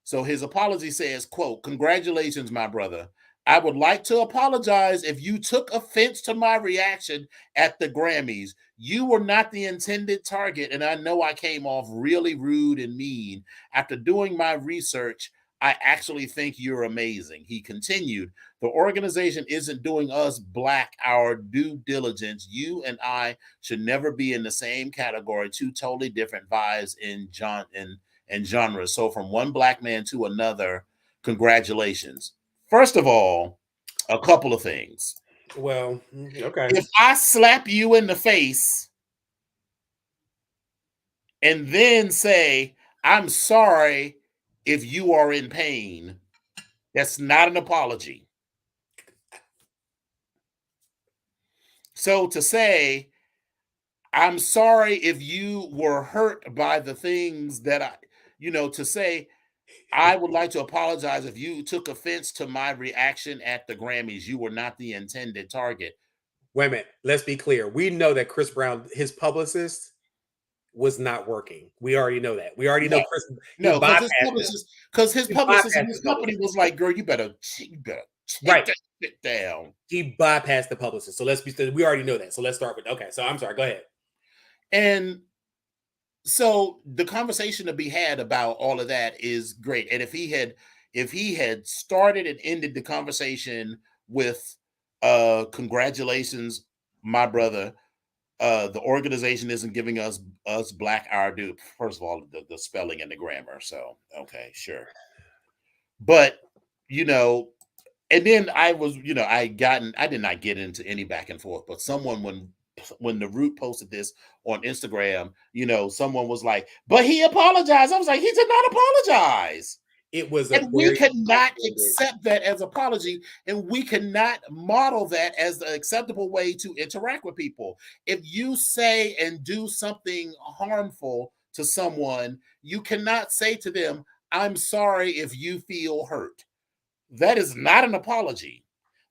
So his apology says, quote, congratulations, my brother. I would like to apologize if you took offense to my reaction at the Grammys. You were not the intended target, and I know I came off really rude and mean. After doing my research, I actually think you're amazing. He continued, the organization isn't doing us Black our due diligence. You and I should never be in the same category, two totally different vibes and genres. So from one Black man to another, congratulations. First of all, a couple of things. Well, okay. If I slap you in the face and then say, I'm sorry if you are in pain, that's not an apology. So to say, I'm sorry if you were hurt by the things that to say, I would like to apologize if you took offense to my reaction at the Grammys. You were not the intended target. Wait a minute. Let's be clear. We know that Chris Brown, his publicist, was not working. We already know that. We already know Chris. No, because his publicist in his company was like, "Girl, you better take that shit down." He bypassed the publicist. So we already know that. So let's start with okay. So I'm sorry. Go ahead. And so the conversation to be had about all of that is great. And if he had started and ended the conversation with congratulations, my brother, the organization isn't giving us Black our due. First of all, the spelling and the grammar. So okay, sure. But and then I was, I did not get into any back and forth, but someone when the Root posted this on Instagram, someone was like, but he apologized. I was like, he did not apologize. It was a And we very cannot accept that as apology, and we cannot model that as the acceptable way to interact with people. If you say and do something harmful to someone, you cannot say to them, I'm sorry if you feel hurt. That is not an apology.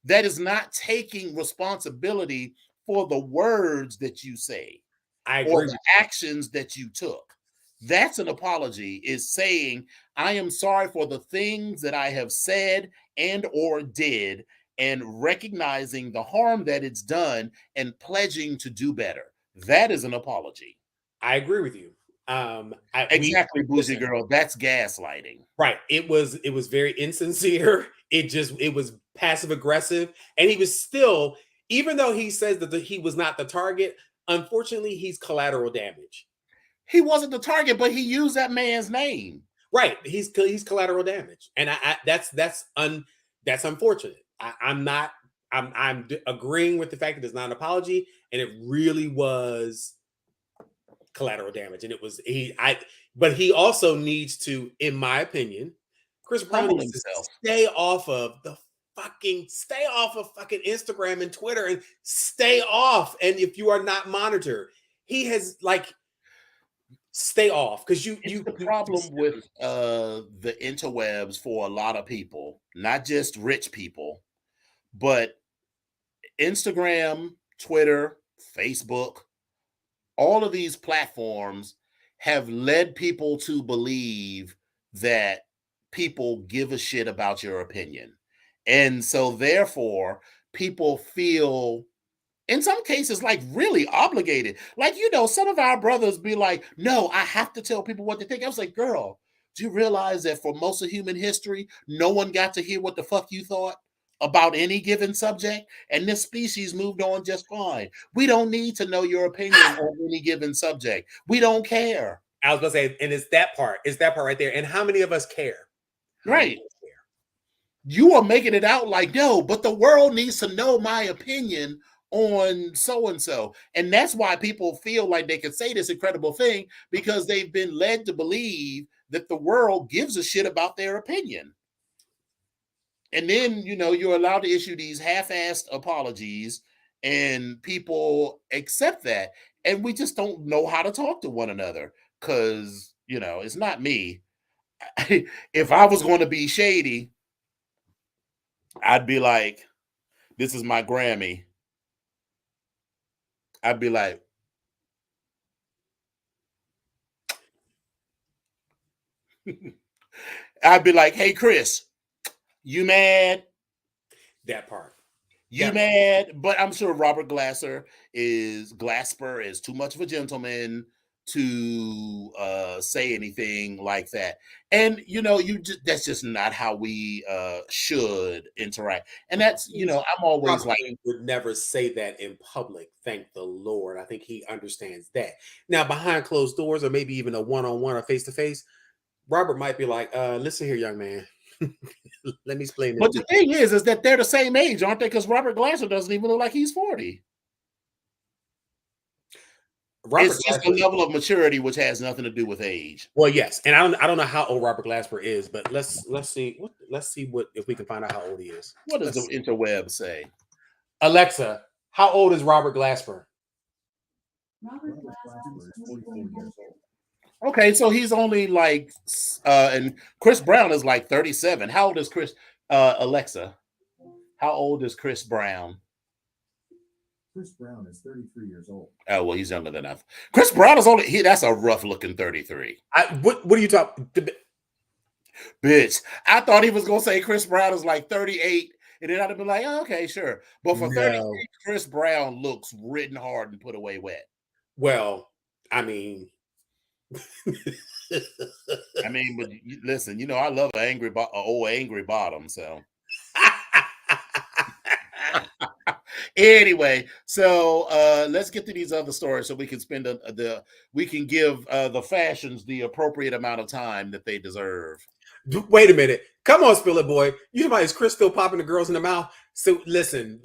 That is not taking responsibility for the words that you say I or agree. the actions that you took. That's an apology, is saying, I am sorry for the things that I have said and or did, and recognizing the harm that it's done and pledging to do better. That is an apology. I agree with you. Exactly, bougie listen, girl. That's gaslighting. right. It was very insincere. It was passive aggressive, and he was still, even though he says that he was not the target. Unfortunately, he's collateral damage. He wasn't the target, but he used that man's name. Right. He's collateral damage, and that's unfortunate. I'm agreeing with the fact that it's not an apology, and it really was collateral damage, and it was but he also needs to, in my opinion, Chris Brown Humble needs to himself. stay off of fucking Instagram and Twitter, and stay off. And if you are not monitored, he has stay off, because The problem with the interwebs for a lot of people, not just rich people, but Instagram, Twitter, Facebook, all of these platforms have led people to believe that people give a shit about your opinion. And so therefore, people feel in some cases like really obligated. Like, some of our brothers be like, no, I have to tell people what to think. I was like, girl, do you realize that for most of human history, no one got to hear what the fuck you thought about any given subject? And this species moved on just fine. We don't need to know your opinion on any given subject. We don't care. I was gonna say, and it's that part right there. And how many of us care? Right. You are making it out like, no, but the world needs to know my opinion on so and so. And that's why people feel like they can say this incredible thing, because they've been led to believe that the world gives a shit about their opinion. And then, you're allowed to issue these half-assed apologies, and people accept that. And we just don't know how to talk to one another, because, it's not me. If I was going to be shady, I'd be like, this is my Grammy. I'd be like, hey, Chris, you mad? That part. You mad? But I'm sure Robert Glasper is too much of a gentleman to say anything like that. And that's just not how we should interact. And that's, I'm always Robert like, would never say that in public, thank the Lord. I think he understands that. Now, behind closed doors, or maybe even a one-on-one or face-to-face, Robert might be like, listen here, young man. Let me explain this. But the thing is that they're the same age, aren't they? Because Robert Glasper doesn't even look like he's 40. It's just a level of maturity which has nothing to do with age. Well, yes, and I don't know how old Robert Glasper is, but let's see what if we can find out how old he is. What does the interweb say? Alexa, how old is Robert Glasper? Robert Glasper is 44 years old. Okay, so he's only like, and Chris Brown is like 37. How old is Alexa, how old is Chris Brown? Chris Brown is 33 years old. Oh, well, he's younger than us. Chris Brown is that's a rough looking 33. What are you talking? Bitch, I thought he was going to say Chris Brown is like 38. And then I'd have been like, oh, okay, sure. But for 38, Chris Brown looks written hard and put away wet. Well, I mean, but listen, I love an old angry bottom, so. Anyway, so let's get to these other stories so we can we can give the fashions the appropriate amount of time that they deserve. Wait a minute. Come on, Spill It Boy. You know, is Chris still popping the girls in the mouth? So listen.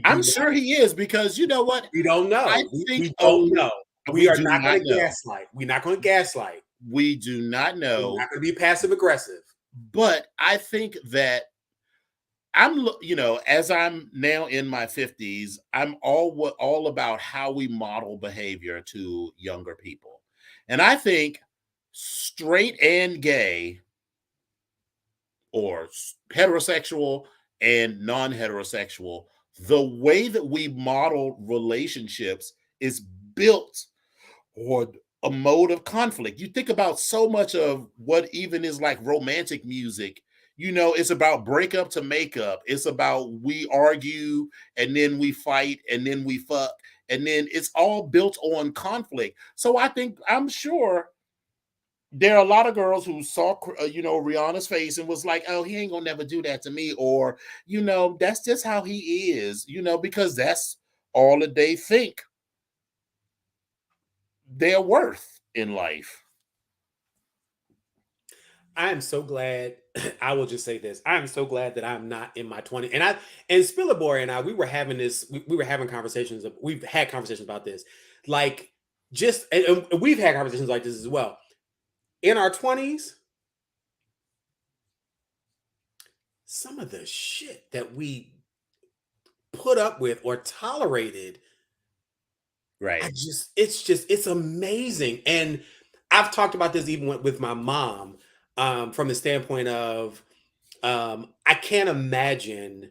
I'm sure he is, because you know what? We don't know. We don't know. We are not going to gaslight. We're not going to gaslight. We do not We're know. not going to be passive aggressive. But I think that as I'm now in my 50s, I'm all about how we model behavior to younger people. And I think straight and gay, or heterosexual and non-heterosexual, the way that we model relationships is built or a mode of conflict. You think about so much of what even is like romantic music, it's about breakup to makeup. It's about we argue and then we fight and then we fuck. And then it's all built on conflict. So I'm sure there are a lot of girls who saw, Rihanna's face and was like, oh, he ain't gonna never do that to me. Or, that's just how he is, because that's all that they think their worth in life. I am so glad. I will just say this. I am so glad that I'm not in my 20s. And Spillabore and I, we were having this, we were having conversations. We've had conversations about this. Like, and we've had conversations like this as well. In our 20s, some of the shit that we put up with or tolerated, Right. it's amazing. And I've talked about this even with my mom, from the standpoint of, I can't imagine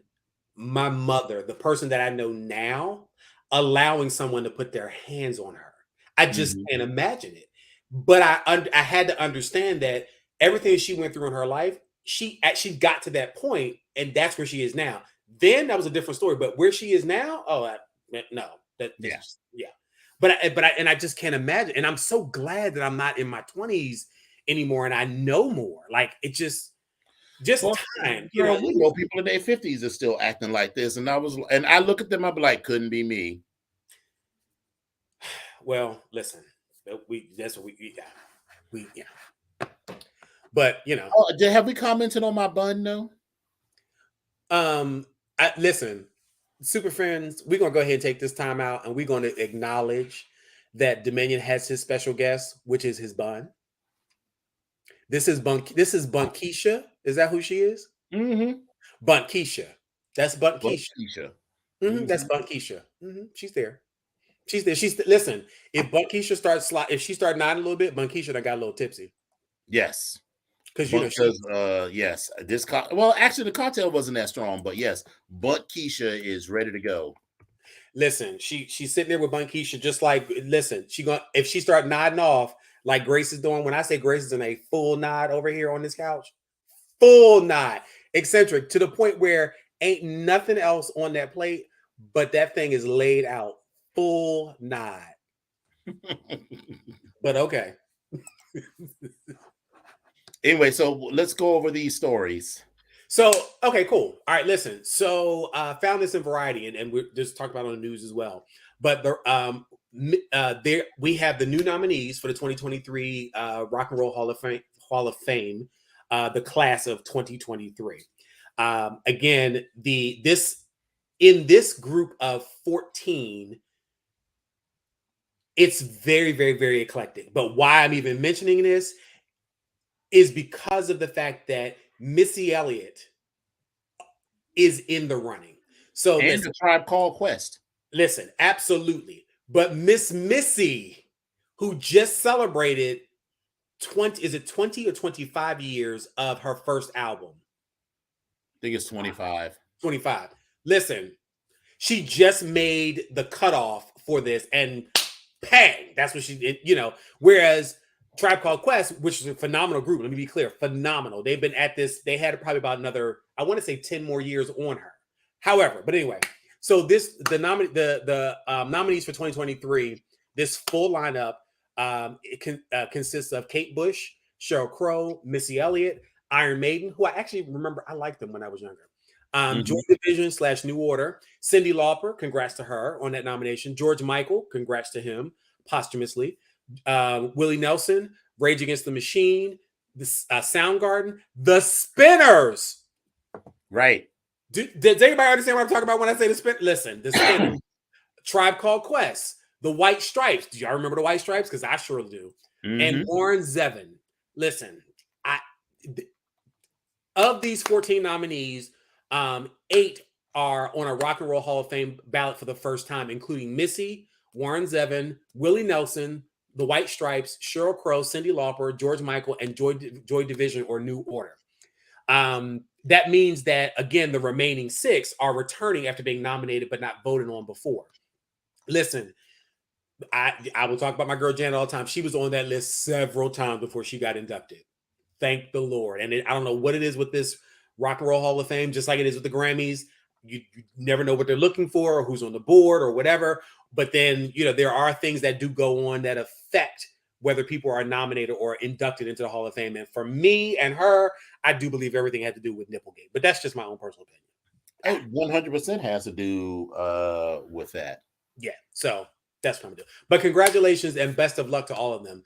my mother, the person that I know now, allowing someone to put their hands on her. I just can't imagine it. But I had to understand that everything she went through in her life, she actually got to that point, and that's where she is now. Then that was a different story. But where she is now, no, yeah. But I just can't imagine. And I'm so glad that I'm not in my 20s anymore, and I know more. Like, it just time. We know people in their 50s are still acting like this. And I look at them, I'll be like, couldn't be me. Well, listen, that's what we got. But have we commented on my bun though? Listen, super friends, we're gonna go ahead and take this time out, and we're going to acknowledge that Dominion has his special guest, which is his bun. This is Bunkisha. Is that who she is? Mm-hmm. Bunkisha. That's Bunkisha. That's Mm-hmm. Bunkisha. She's there. Listen. If Bunkisha if she started nodding a little bit, Bunkisha done got a little tipsy. Yes. Because yes, actually the cocktail wasn't that strong, but yes, Bunkisha is ready to go. Listen, she's sitting there with Bunkisha, just like, listen, if she start nodding off like Grace is doing. When I say Grace is in a full nod over here on this couch, full nod, eccentric to the point where ain't nothing else on that plate, but that thing is laid out, full nod. But okay. Anyway, so let's go over these stories. So, okay, cool. All right, listen. So, found this in Variety, and we're just talking about on the news as well. But there we have the new nominees for the 2023 Rock and Roll Hall of Fame, the class of 2023. Again, in this group of 14, it's very, very, very eclectic. But why I'm even mentioning this is because of the fact that Missy Elliott is in the running. So, and the Tribe Called Quest. Listen, absolutely. But Miss Missy, who just celebrated 20 or 25 years of her first album? I think it's 25. 25. Listen, she just made the cutoff for this, and bang, that's what she did, whereas Tribe Called Quest, which is a phenomenal group, let me be clear, phenomenal. They've been at this, they had probably about another, I want to say 10 more years on her. However, but anyway, so the nominees for 2023, this full lineup, it consists of Kate Bush, Sheryl Crow, Missy Elliott, Iron Maiden, who I actually remember, I liked them when I was younger. Joy Division / New Order, Cyndi Lauper, congrats to her on that nomination. George Michael, congrats to him posthumously. Willie Nelson, Rage Against the Machine, the Soundgarden, the Spinners. Right. Does anybody understand what I'm talking about when I say the Spinners? Listen, the Spinners, Tribe Called Quest, the White Stripes. Do y'all remember the White Stripes? Because I sure do. and Warren Zevon. Listen, of these 14 nominees, 8 are on a Rock and Roll Hall of Fame ballot for the first time, including Missy, Warren Zevon, Willie Nelson, The White Stripes, Sheryl Crow, Cyndi Lauper, George Michael, and Joy Division or New Order. That means that, again, the remaining 6 are returning after being nominated but not voted on before. Listen, I will talk about my girl Janet all the time. She was on that list several times before she got inducted. Thank the Lord. And I don't know what it is with this Rock and Roll Hall of Fame, just like it is with the Grammys. You never know what they're looking for or who's on the board or whatever. But then, there are things that do go on that affect whether people are nominated or inducted into the Hall of Fame. And for me and her, I do believe everything had to do with Nipplegate. But that's just my own personal opinion. It 100% has to do with that. Yeah. So that's what I'm doing. But congratulations and best of luck to all of them.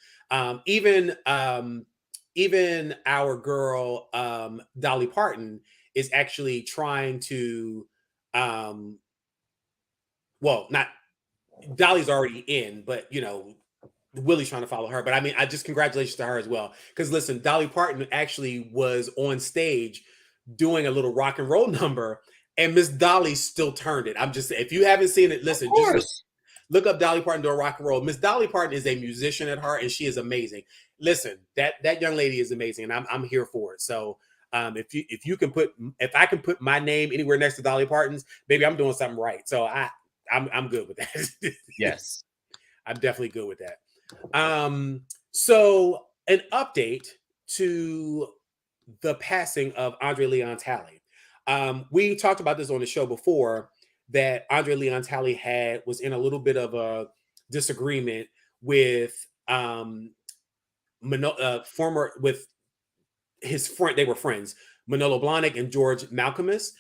Even our girl Dolly Parton is actually trying to not Dolly's already in, but Willie's trying to follow her. But I mean, I just congratulations to her as well. Because listen, Dolly Parton actually was on stage doing a little rock and roll number, and Miss Dolly still turned it. I'm just, if you haven't seen it, listen, just look up Dolly Parton doing rock and roll. Miss Dolly Parton is a musician at heart, and she is amazing. Listen, that young lady is amazing, and I'm here for it. So if I can put my name anywhere next to Dolly Parton's, baby, I'm doing something right. So I'm good with that. Yes, I'm definitely good with that. So an update to the passing of Andre Leon Talley. We talked about this on the show before, that Andre Leon Talley was in a little bit of a disagreement with with his friend. They were friends, Manolo Blahnik and George Malcolmus,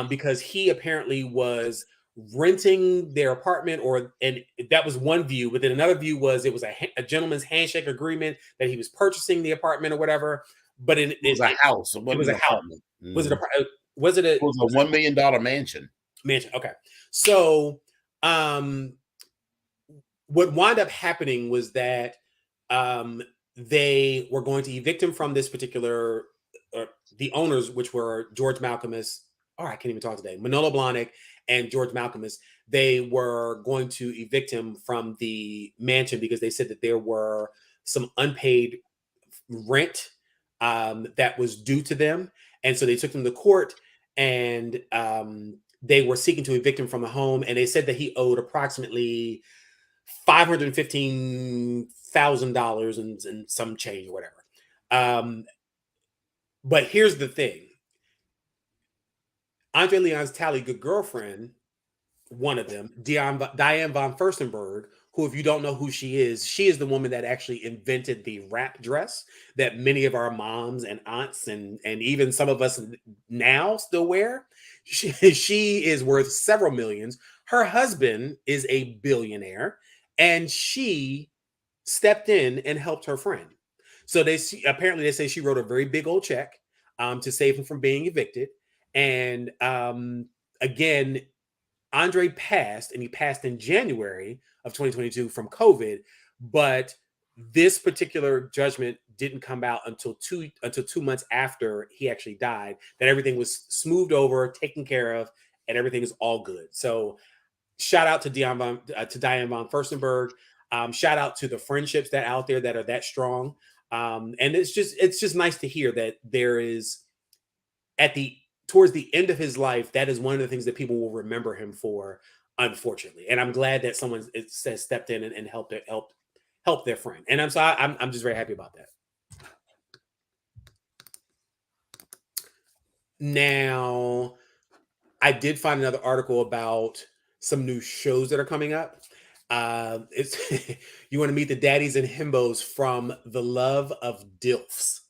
because he apparently was renting their apartment, and that was one view. But then another view was it was a gentleman's handshake agreement that he was purchasing the apartment or whatever. But it was a house. It was a house. Was it a? Was it a? It was a $1 million mansion. Mansion. Okay. So, what wound up happening was that they were going to evict him from this particular. The owners, which were George Malcolmus. Oh, I can't even talk today. Manolo Blahnik and George Malcolmus. They were going to evict him from the mansion because they said that there were some unpaid rent that was due to them, and so they took him to court, and they were seeking to evict him from the home, and they said that he owed approximately $515,000 and some change or whatever. But here's the thing. Andre Leon's Talley good girlfriend, one of them, Diane von Furstenberg, who, if you don't know who she is the woman that actually invented the wrap dress that many of our moms and aunts and even some of us now still wear. She is worth several millions. Her husband is a billionaire, and she stepped in and helped her friend. So apparently they say she wrote a very big old check to save him from being evicted. And again, Andre passed, and he passed in January of 2022 from COVID. But this particular judgment didn't come out until 2 months after he actually died. That everything was smoothed over, taken care of, and everything is all good. So, shout out to Diane von Furstenberg. Shout out to the friendships that out there that are that strong. And it's just nice to hear that there is towards the end of his life, that is one of the things that people will remember him for, unfortunately. And I'm glad that someone has stepped in and helped their friend. And I'm just very happy about that. Now, I did find another article about some new shows that are coming up. It's you want to meet the daddies and himbos from The Love of DILFs.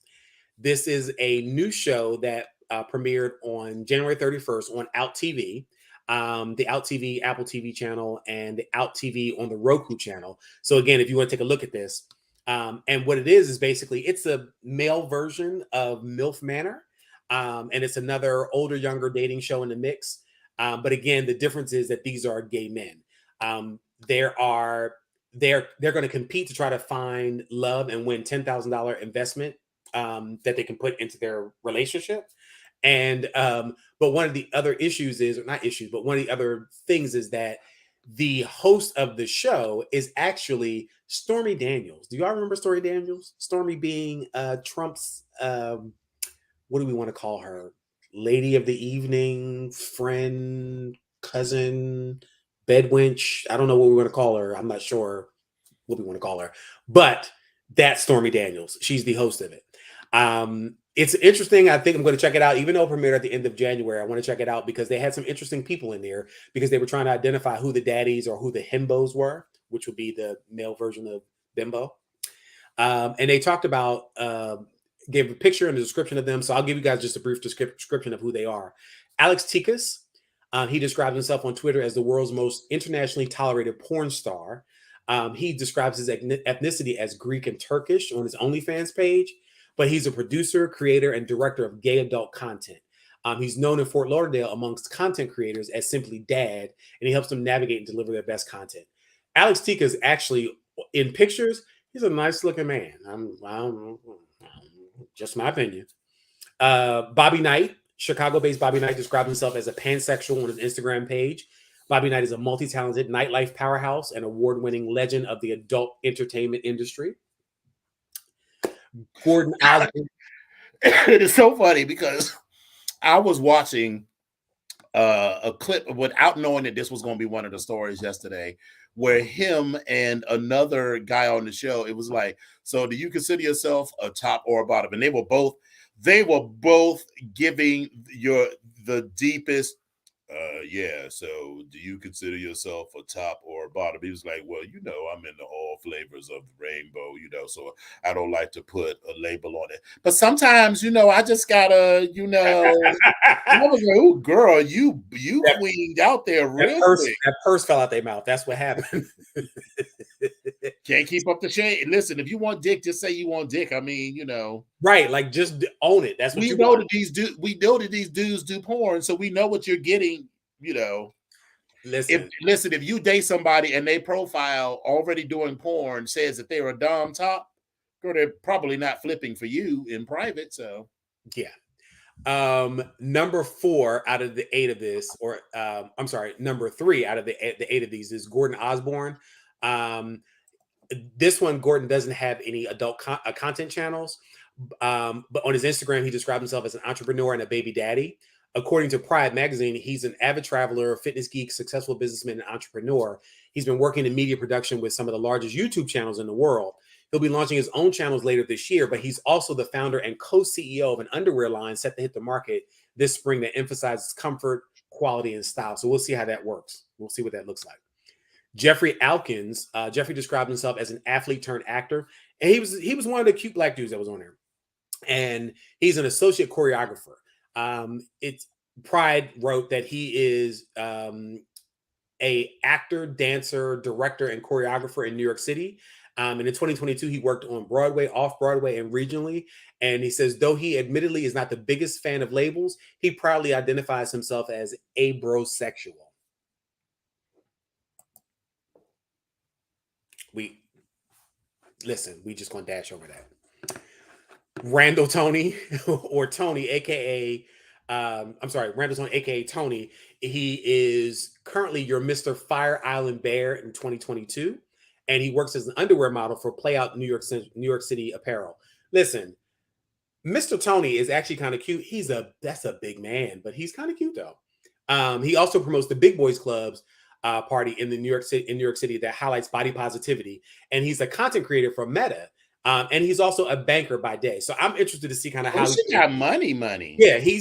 This is a new show that premiered on January 31st on Out TV, the Out TV Apple TV channel, and the Out TV on the Roku channel. So again, if you want to take a look at this, and what it is basically it's a male version of MILF Manor, and it's another older, younger dating show in the mix. But again, the difference is that these are gay men. they're going to compete to try to find love and win $10,000 investment that they can put into their relationship. And but one of the other issues is, or not issues, but one of the other things is that the host of the show is actually Stormy Daniels. Do y'all remember Stormy Daniels? Stormy being Trump's what do we want to call her? Lady of the evening, friend, cousin, bedwench. I don't know what we want to call her. I'm not sure what we want to call her, but that's Stormy Daniels. She's the host of it. It's interesting. I think I'm going to check it out, even though it premiered at the end of January. I want to check it out because they had some interesting people in there because they were trying to identify who the daddies or who the himbos were, which would be the male version of bimbo. And they talked about, gave a picture and a description of them. So I'll give you guys just a brief description of who they are. Alex Tikas, he describes himself on Twitter as the world's most internationally tolerated porn star. He describes his ethnicity as Greek and Turkish on his OnlyFans page, but he's a producer, creator, and director of gay adult content. He's known in Fort Lauderdale amongst content creators as simply Dad, and he helps them navigate and deliver their best content. Alex Tika is actually, in pictures, he's a nice looking man. Just my opinion. Bobby Knight, Chicago-based Bobby Knight, describes himself as a pansexual on his Instagram page. Bobby Knight is a multi-talented nightlife powerhouse and award-winning legend of the adult entertainment industry. Gordon Osborne. It is so funny because I was watching a clip without knowing that this was going to be one of the stories yesterday, where him and another guy on the show, it was like, so do you consider yourself a top or a bottom? And they were both giving the deepest. Yeah, so do you consider yourself a top or a bottom? He was like, well, I'm into all flavors of the rainbow, so I don't like to put a label on it. But sometimes, I just gotta, I was like, oh, girl, you queened out there real quick. That purse fell out their mouth. That's what happened. Can't keep up the shade. Listen, if you want dick, just say you want dick. I mean, right? Like, just own it. That's what we know that these dudes do porn, so we know what you're getting. Listen, if you date somebody and they profile already doing porn says that they're a dom top, girl, they're probably not flipping for you in private. So, yeah. Number 4 out of the 8 of this, or I'm sorry, number 3 out of the 8 of these is Gordon Osborne. This one, Gordon doesn't have any adult content channels, but on his Instagram, he describes himself as an entrepreneur and a baby daddy. According to Pride magazine, he's an avid traveler, fitness geek, successful businessman, and entrepreneur. He's been working in media production with some of the largest YouTube channels in the world. He'll be launching his own channels later this year, but he's also the founder and co-CEO of an underwear line set to hit the market this spring that emphasizes comfort, quality, and style. So we'll see how that works. We'll see what that looks like. Jeffrey Alkins. Jeffrey described himself as an athlete turned actor, and he was one of the cute black dudes that was on there. And he's an associate choreographer. It's Pride wrote that he is a actor, dancer, director, and choreographer in New York City. And in 2022, he worked on Broadway, off-Broadway, and regionally. And he says, though he admittedly is not the biggest fan of labels, he proudly identifies himself as abrosexual. We just gonna dash over that. Randall Tony, or Tony, aka Randall Tony, aka Tony. He is currently your Mr. Fire Island Bear in 2022, and he works as an underwear model for Playout New York City Apparel. Listen, Mr. Tony is actually kind of cute. That's a big man, but he's kind of cute though. He also promotes the Big Boys Clubs party in New York City that highlights body positivity, and he's a content creator for Meta. And he's also a banker by day. So I'm interested to see kind of how she got money. Yeah, she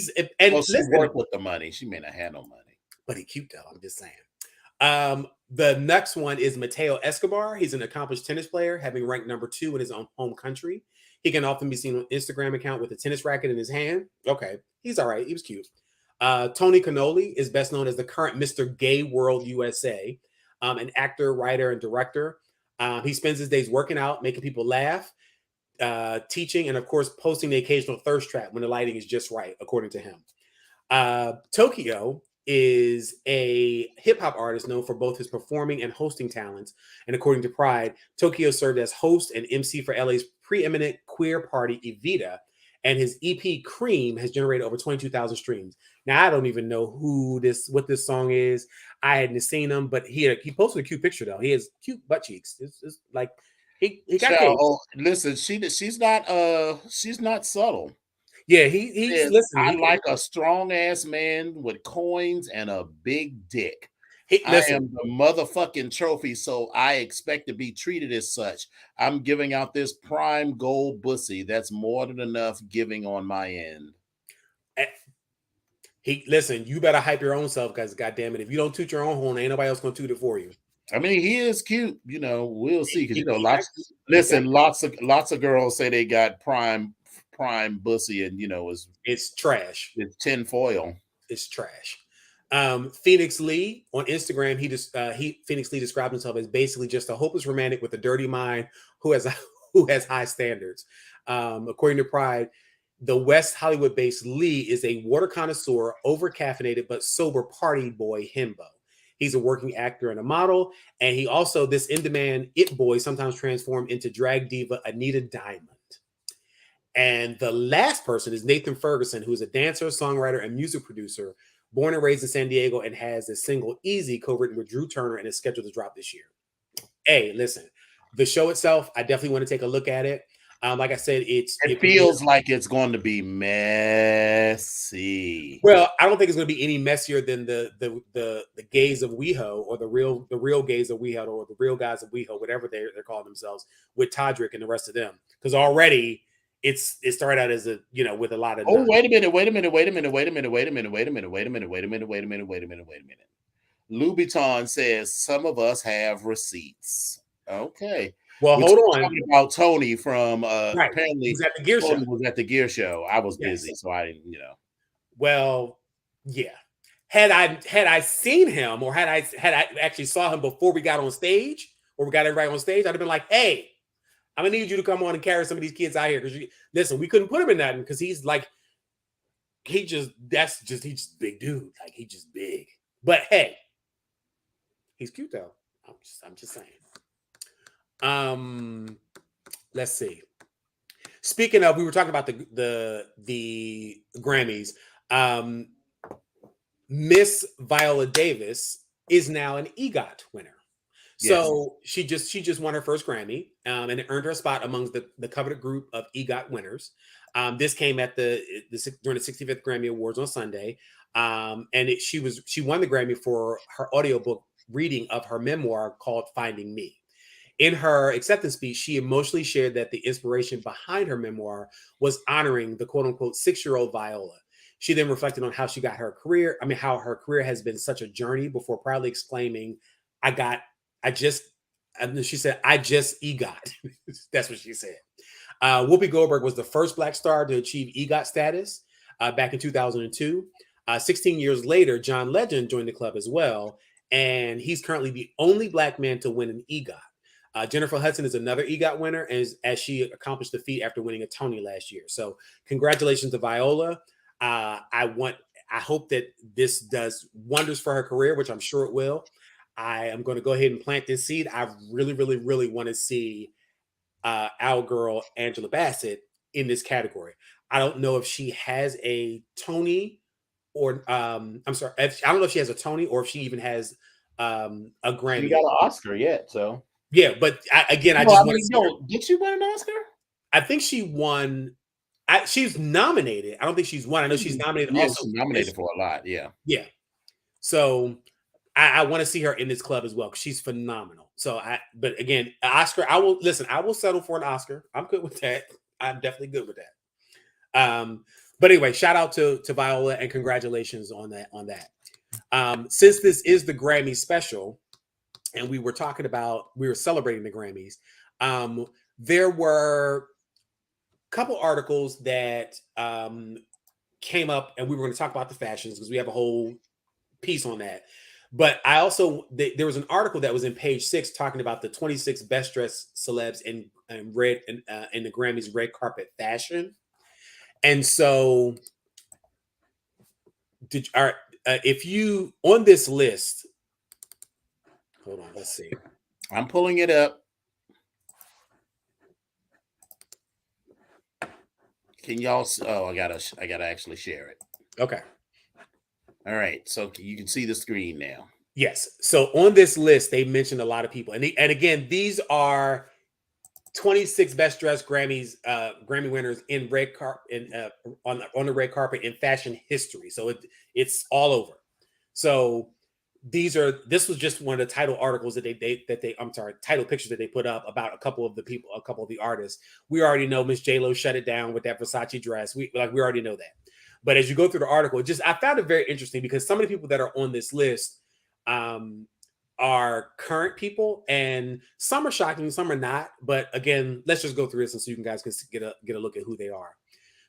worked with the money. She may not have no money. But he's cute though. I'm just saying. The next one is Mateo Escobar. He's an accomplished tennis player, having ranked number 2 in his own home country. He can often be seen on Instagram account with a tennis racket in his hand. Okay, he's all right. He was cute. Tony Cannoli is best known as the current Mr. Gay World USA, an actor, writer, and director. He spends his days working out, making people laugh, teaching, and of course, posting the occasional thirst trap when the lighting is just right, according to him. Tokyo is a hip hop artist known for both his performing and hosting talents. And according to Pride, Tokyo served as host and MC for LA's preeminent queer party Evita. And his EP Cream has generated over 22,000 streams. Now I don't even know what this song is. I hadn't seen him, but he posted a cute picture though. He has cute butt cheeks. It's like he got cake. Oh, listen, she's not subtle. Yeah, he's listen. I like a strong ass man with coins and a big dick. I am the motherfucking trophy, so I expect to be treated as such. I'm giving out this prime gold pussy. That's more than enough giving on my end. Listen, you better hype your own self, because goddamn it, if you don't toot your own horn, ain't nobody else gonna toot it for you. I mean, he is cute, we'll see. Because lots of girls say they got prime pussy, and it's trash. It's tinfoil. It's trash. Phoenix Lee on Instagram, Phoenix Lee described himself as basically just a hopeless romantic with a dirty mind who has high standards. According to Pride, the West Hollywood-based Lee is a water connoisseur, over-caffeinated but sober party boy himbo. He's a working actor and a model, and he also, this in-demand it boy, sometimes transformed into drag diva Anita Diamond. And the last person is Nathan Ferguson, who is a dancer, songwriter, and music producer, born and raised in San Diego, and has a single Easy co-written with Drew Turner and is scheduled to drop this year. Hey, listen, the show itself, I definitely want to take a look at it. Like I said, it feels like it's going to be messy. Well, I don't think it's going to be any messier than the gays of WeHo, or the real gays of WeHo, or the real guys of WeHo, whatever they're calling themselves, with Todrick and the rest of them. Because already it started out as with a lot of wait a minute. Louboutin says some of us have receipts. Okay. Well, hold on. Talking about Tony from right. Apparently he's at the gear show. Was at the gear show. I was busy, so I didn't. Well, yeah. Had I seen him, or had I actually saw him before we got on stage, or we got everybody on stage, I'd have been like, "Hey, I'm gonna need you to come on and carry some of these kids out here." Because listen, we couldn't put him in nothing because he's like, he's just big dude. Like, he's just big. But hey, he's cute though. I'm just saying. Let's see. Speaking of, we were talking about the Grammys. Miss Viola Davis is now an EGOT winner. So she just won her first Grammy, and it earned her a spot amongst the coveted group of EGOT winners. This came at during the 65th Grammy Awards on Sunday, and she won the Grammy for her audiobook reading of her memoir called Finding Me. In her acceptance speech, she emotionally shared that the inspiration behind her memoir was honoring the quote-unquote 6-year-old Viola. She then reflected on how she got her career. How her career has been such a journey, before proudly exclaiming, she said, I just EGOT. That's what she said. Whoopi Goldberg was the first Black star to achieve EGOT status back in 2002. 16 years later, John Legend joined the club as well, and he's currently the only Black man to win an EGOT. Jennifer Hudson is another EGOT winner, as she accomplished the feat after winning a Tony last year. So congratulations to Viola. I hope that this does wonders for her career, which I'm sure it will. I am going to go ahead and plant this seed. I really, really, really want to see our girl Angela Bassett in this category. I don't know if she has a Tony, or I'm sorry, I don't know if she has a Tony, or if she even has a Grammy. She got an Oscar yet, so. Yeah, but did she win an Oscar? I think she won. She's nominated. I don't think she's won. I know she's nominated. Yeah, also, she's nominated for a lot. Yeah. Yeah. So I want to see her in this club as well, because she's phenomenal. So but again, Oscar, I will settle for an Oscar. I'm good with that. I'm definitely good with that. But anyway, shout out to Viola, and congratulations on that. Since this is the Grammy special, and we were celebrating the Grammys, there were a couple articles that came up, and we were going to talk about the fashions, because we have a whole piece on that. But I also, there was an article that was in Page 6 talking about the 26 best dressed celebs in the Grammys red carpet fashion. And so, if you on this list, hold on, let's see. I'm pulling it up. Can y'all? Oh, I gotta actually share it. Okay. All right, so you can see the screen now. Yes. So on this list, they mentioned a lot of people, and again, these are 26 best dressed Grammy winners in red carpet on the red carpet in fashion history. So it's all over. So this was just one of the title articles title pictures that they put up about a couple of the artists. We already know Miss J-Lo shut it down with that Versace dress. We already know that. But as you go through the article, I found it very interesting because some of the people that are on this list are current people, and some are shocking, some are not. But again, let's just go through this so you guys can get a look at who they are.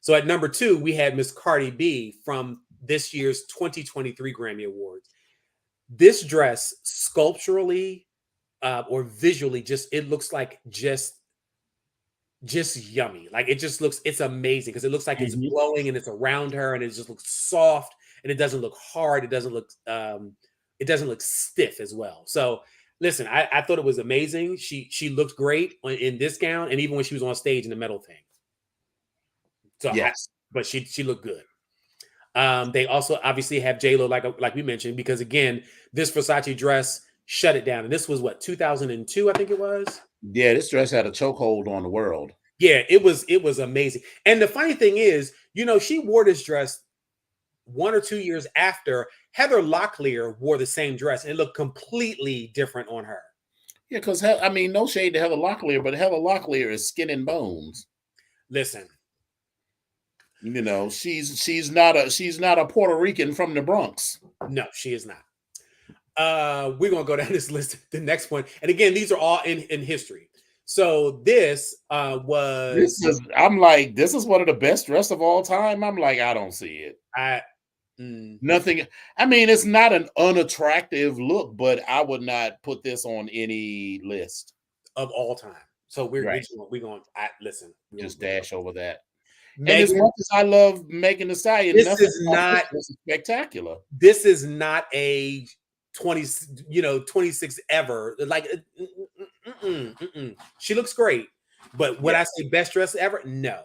So at number 2, we had Miss Cardi B from this year's 2023 Grammy Awards. This dress sculpturally or visually, it looks like just yummy. Like it's amazing because it looks like it's blowing and it's around her and it just looks soft and it doesn't look hard. It doesn't look stiff as well. So listen, I thought it was amazing. She looked great in this gown and even when she was on stage in the metal thing. So yes, but she looked good. They also obviously have J-Lo, like we mentioned, because again, this Versace dress shut it down. And this was what, 2002, I think it was. Yeah, this dress had a chokehold on the world. Yeah, it was amazing. And the funny thing is, she wore this dress 1 or 2 years after Heather Locklear wore the same dress, and it looked completely different on her. Yeah, because no shade to Heather Locklear, but Heather Locklear is skin and bones. Listen. She's not a Puerto Rican from the Bronx. No, she is not. We're gonna go down this list. The next one, and again, these are all in history. So this was. This is one of the best dress of all time. I'm like, I don't see it. Nothing. It's not an unattractive look, but I would not put this on any list of all time. So we're going. Listen. Just dash over that. Megan, and as much as I love Megan Thee Stallion, this is not spectacular. This is not a 26 ever. Like, she looks great, but when I say best dress ever, no.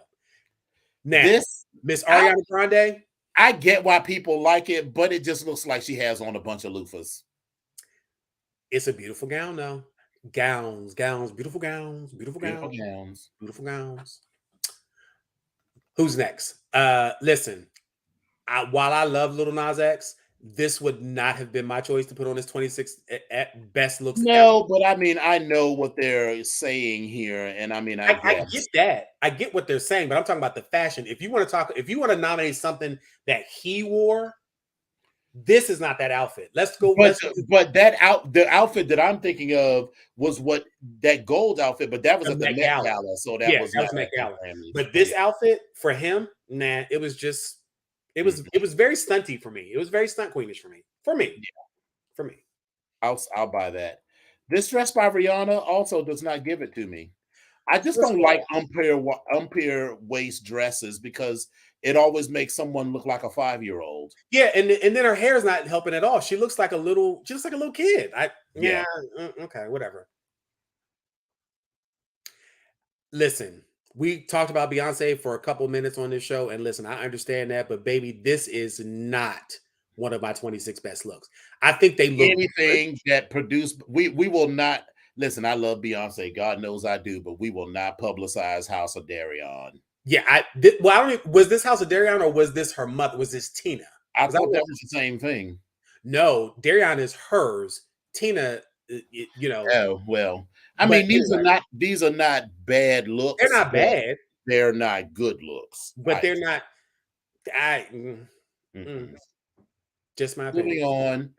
Now, this Miss Ariana Grande, I get why people like it, but it just looks like she has on a bunch of loofahs. It's a beautiful gown, though. Gowns, beautiful gowns, beautiful gowns. Who's next? Listen, while I love Lil Nas X, this would not have been my choice to put on this 26 best looks. No, but I know what they're saying here, and I get that. I get what they're saying, but I'm talking about the fashion. If you want to nominate something that he wore, this is not that outfit. Let's go. But the outfit that I'm thinking of was that gold outfit, but that was at the Met Gala, so that was Met Gala. But this outfit for him, nah, it was just. It was very stunty for me. It was very stunt queenish for me. For me. I'll buy that. This dress by Rihanna also does not give it to me. I just don't like umpire waist dresses because it always makes someone look like a 5-year-old. Yeah, and then her hair is not helping at all. She looks like a little kid. Okay, whatever. Listen. We talked about Beyonce for a couple minutes on this show, and listen, I understand that, but baby, this is not one of my 26 best looks. I think they look anything that produced. We will not listen. I love Beyonce, God knows I do, but we will not publicize House of Darion. Yeah, I don't even, was this House of Darion or was this her mother? Was this Tina? I thought that was the same thing. No, Darion is hers. Tina, Oh well. These are not bad looks. They're not bad. They're not good looks. But they're not. Just my opinion. Moving on.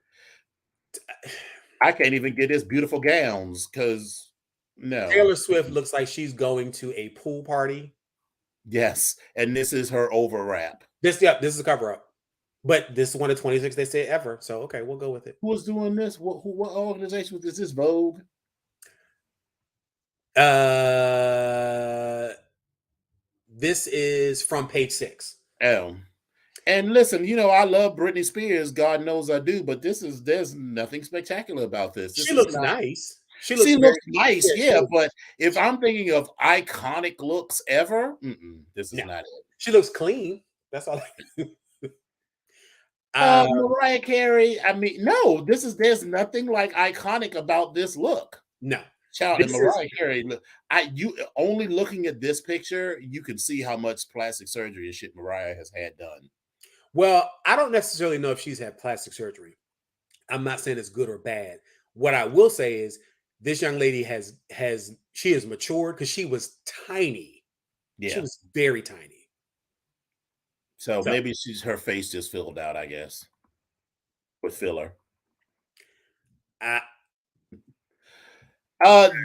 I can't even get his beautiful gowns because no. Taylor Swift looks like she's going to a pool party. Yes, and this is her overwrap. This is a cover up. But this is one of 26 they say ever. So okay, we'll go with it. Who was doing this? What organization was this? Is this Vogue? This is from Page 6. Oh. And listen, you know, I love Britney Spears. God knows I do, but there's nothing spectacular about this. This She is looks not. nice. She looks She very looks nice, yeah, yeah, but if I'm thinking of iconic looks ever, this is no. not it. She looks clean. That's all. Uh, Mariah Carey, I mean, no, there's nothing like iconic about this look. no. Child, and This is Mariah Carey, look, you only looking at this picture, you can see how much plastic surgery and shit Mariah has had done. well, I don't necessarily know if she's had plastic surgery. I'm not saying it's good or bad. What I will say is this young lady has matured because she was tiny. She Yeah. was very tiny. So So maybe her face just filled out, I guess, with filler. I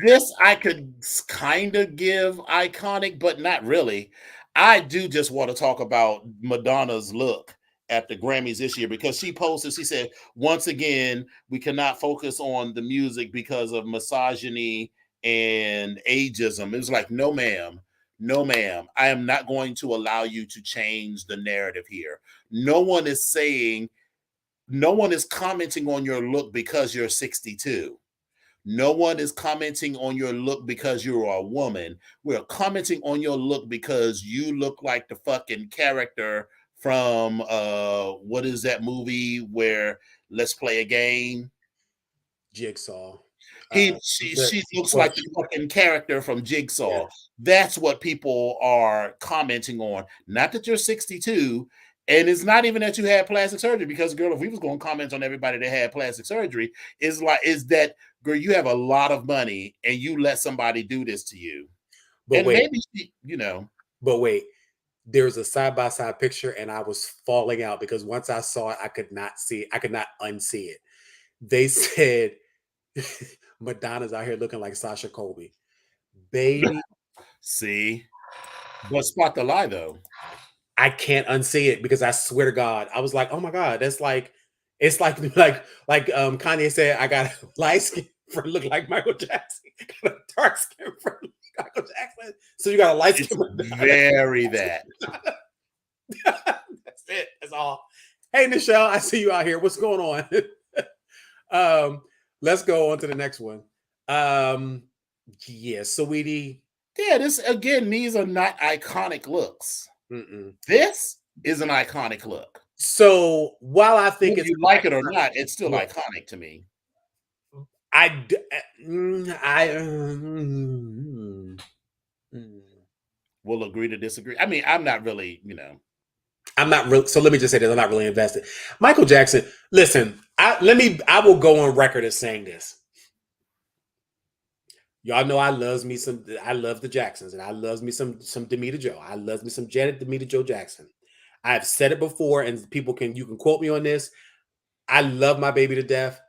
This I could kind of give iconic, but not really. I do just want to talk about Madonna's look at the Grammys this year because she posted, she said, once again, we cannot focus on the music because of misogyny and ageism. It was like, no, ma'am. No, ma'am. I am not going to allow you to change the narrative here. No one is saying, no one is commenting on your look because you're 62. No one is commenting on your look because you're a woman. We're commenting on your look because you look like the fucking character from what is that movie where let's play a game? Jigsaw. She looks like the fucking character from Jigsaw. Yeah. That's what people are commenting on. Not that you're 62, and it's not even that you had plastic surgery. Because girl, if we was going to comment on everybody that had plastic surgery, is that girl, you have a lot of money and you let somebody do this to you. But And wait, maybe you know. but wait. There's a side-by-side picture, and I was falling out because once I saw it, I could not see it. I could not unsee it. They said Madonna's out here looking like Sasha Colby. Baby, See, but spot the lie though. I can't unsee it because I swear to God, I was like, oh my God, that's like, it's like Kanye said, I got a light skin for look like Michael Jackson, got a dark skin for Michael Jackson. So you got a light skin. Very that. That's it. That's all. Hey, Nichelle, I see you out here. What's going on? Let's go on to the next one. Yeah, sweetie. Yeah, this again, these are not iconic looks. Mm-mm. This is an iconic look. So while I think whether it's you like it or not, it's still look, iconic to me. We'll agree to disagree. I mean, I'm not really, I'm not really. So let me just say this: I'm not really invested. Michael Jackson. Listen, I will go on record as saying this. Y'all know I love the Jacksons, and I love me some Demita Joe. I love me some Janet Demita Joe Jackson. I've said it before, and you can quote me on this. I love my baby to death.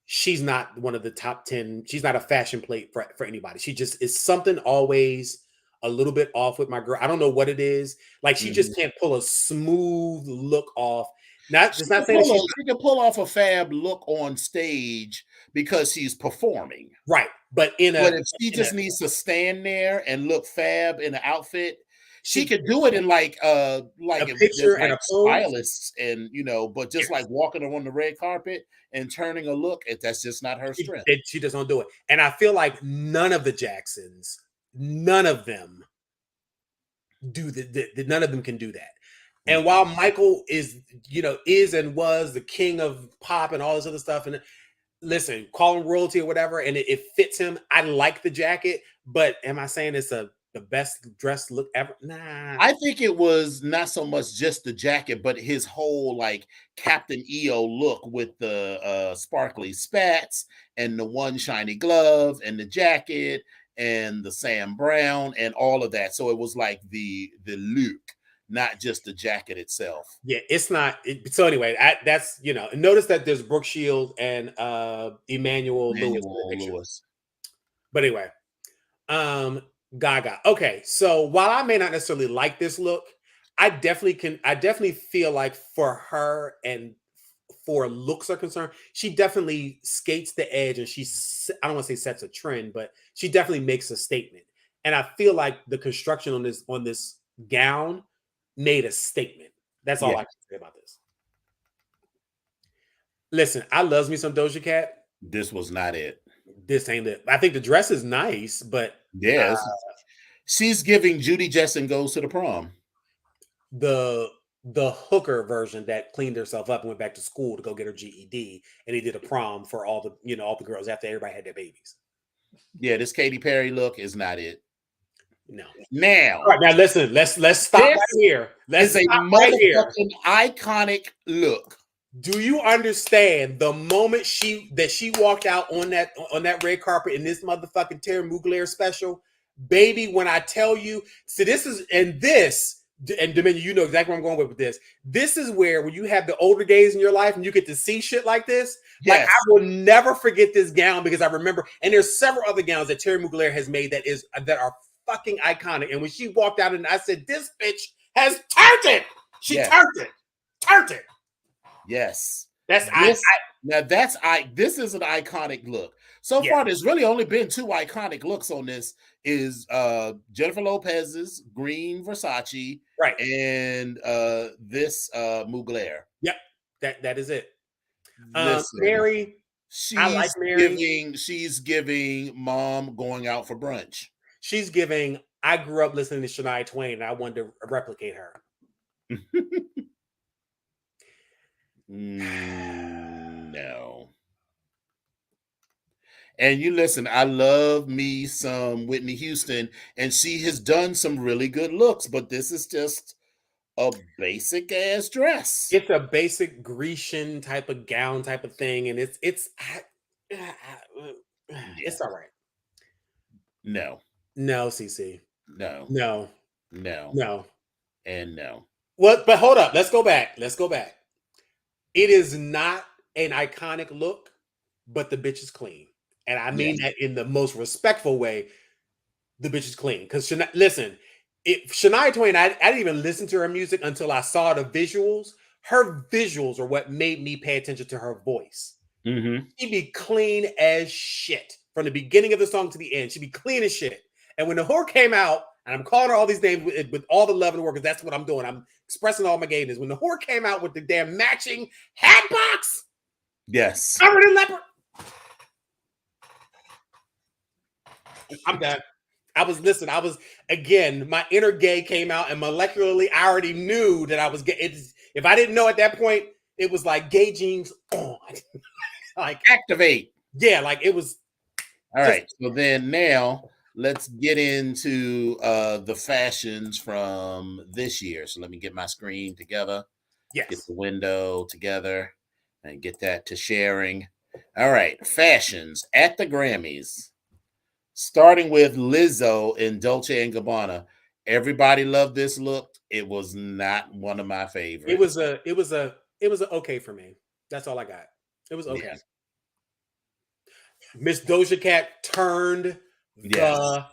She's not one of the top 10. She's not a fashion plate for anybody. She just is something always a little bit off with my girl. I don't know what it is. Like she just can't pull a smooth look off. She can pull off a fab look on stage because she's performing. Right. But if she just needs to stand there and look fab in an outfit, she could do it in like a picture and a stylists and but just like walking on the red carpet and turning a look, that's just not her strength. She just don't do it. And I feel like none of the Jacksons, none of them do none of them can do that. And while Michael is and was the king of pop and all this other stuff, and listen, call him royalty or whatever, and it fits him. I like the jacket, but am I saying it's the best dressed look ever? Nah. I think it was not so much just the jacket, but his whole like Captain EO look with the sparkly spats and the one shiny glove and the jacket and the Sam Brown and all of that. So it was like the look, not just the jacket itself. Yeah, it's not. So anyway, that's Notice that there's Brooke Shields and Emmanuel Lewis. But anyway, Gaga. Okay, so while I may not necessarily like this look, I definitely feel like for her and for looks are concerned, she definitely skates the edge, and I don't want to say sets a trend, but she definitely makes a statement. And I feel like the construction on this gown made a statement. That's all I can say about this. Listen, I loves me some Doja Cat. This was not it. This ain't it. I think the dress is nice, but Yes. She's giving Judy Jetson Goes to the Prom. the hooker version that cleaned herself up and went back to school to go get her GED, and he did a prom for all the girls after everybody had their babies. Yeah, this Katy Perry look is not it. No. Now, all right, now listen. Let's stop right here. Let's a motherfucking iconic look. Do you understand the moment she walked out on that red carpet in this motherfucking Terry Mugler special, baby? When I tell you, so this is and Dominion, you know exactly where I'm going with this. This is where when you have the older days in your life and you get to see shit like this. Yes. Like I will never forget this gown because I remember, and there's several other gowns that Terry Mugler has made that are fucking iconic. And when she walked out, and I said, "This bitch has turned it." She turned it. Yes, this is an iconic look. So far, there's really only been 2 iconic looks on this. Is Jennifer Lopez's green Versace, right, and this Mugler. Yep, that is it. Listen, Mary, I like Mary. She's giving mom going out for brunch. She's giving. I grew up listening to Shania Twain, and I wanted to replicate her. No. And you listen, I love me some Whitney Houston, and she has done some really good looks, but this is just a basic ass dress. It's a basic Grecian type of gown type of thing, and it's all right. No, CC. No, and no. What? But hold up. Let's go back. It is not an iconic look, but the bitch is clean. And I mean that in the most respectful way. The bitch is clean. Because listen, Shania Twain, I didn't even listen to her music until I saw the visuals. Her visuals are what made me pay attention to her voice. Mm-hmm. She'd be clean as shit. From the beginning of the song to the end, she'd be clean as shit. And when the whore came out, and I'm calling her all these names with all the love and the work, because that's what I'm doing. I'm expressing all my gayness. When the whore came out with the damn matching hat box, yes, covered in leopard. I'm done. I was again, my inner gay came out, and molecularly, I already knew that I was gay. If I didn't know at that point, it was like gay genes on. Like activate. Yeah, like it was. All right. So then now let's get into the fashions from this year. So let me get my screen together. Yes. Get the window together and get that to sharing. All right. Fashions at the Grammys. Starting with Lizzo in Dolce & Gabbana. Everybody loved this look. It was not one of my favorites. It was a okay for me. That's all I got. It was okay. Miss Doja Cat turned the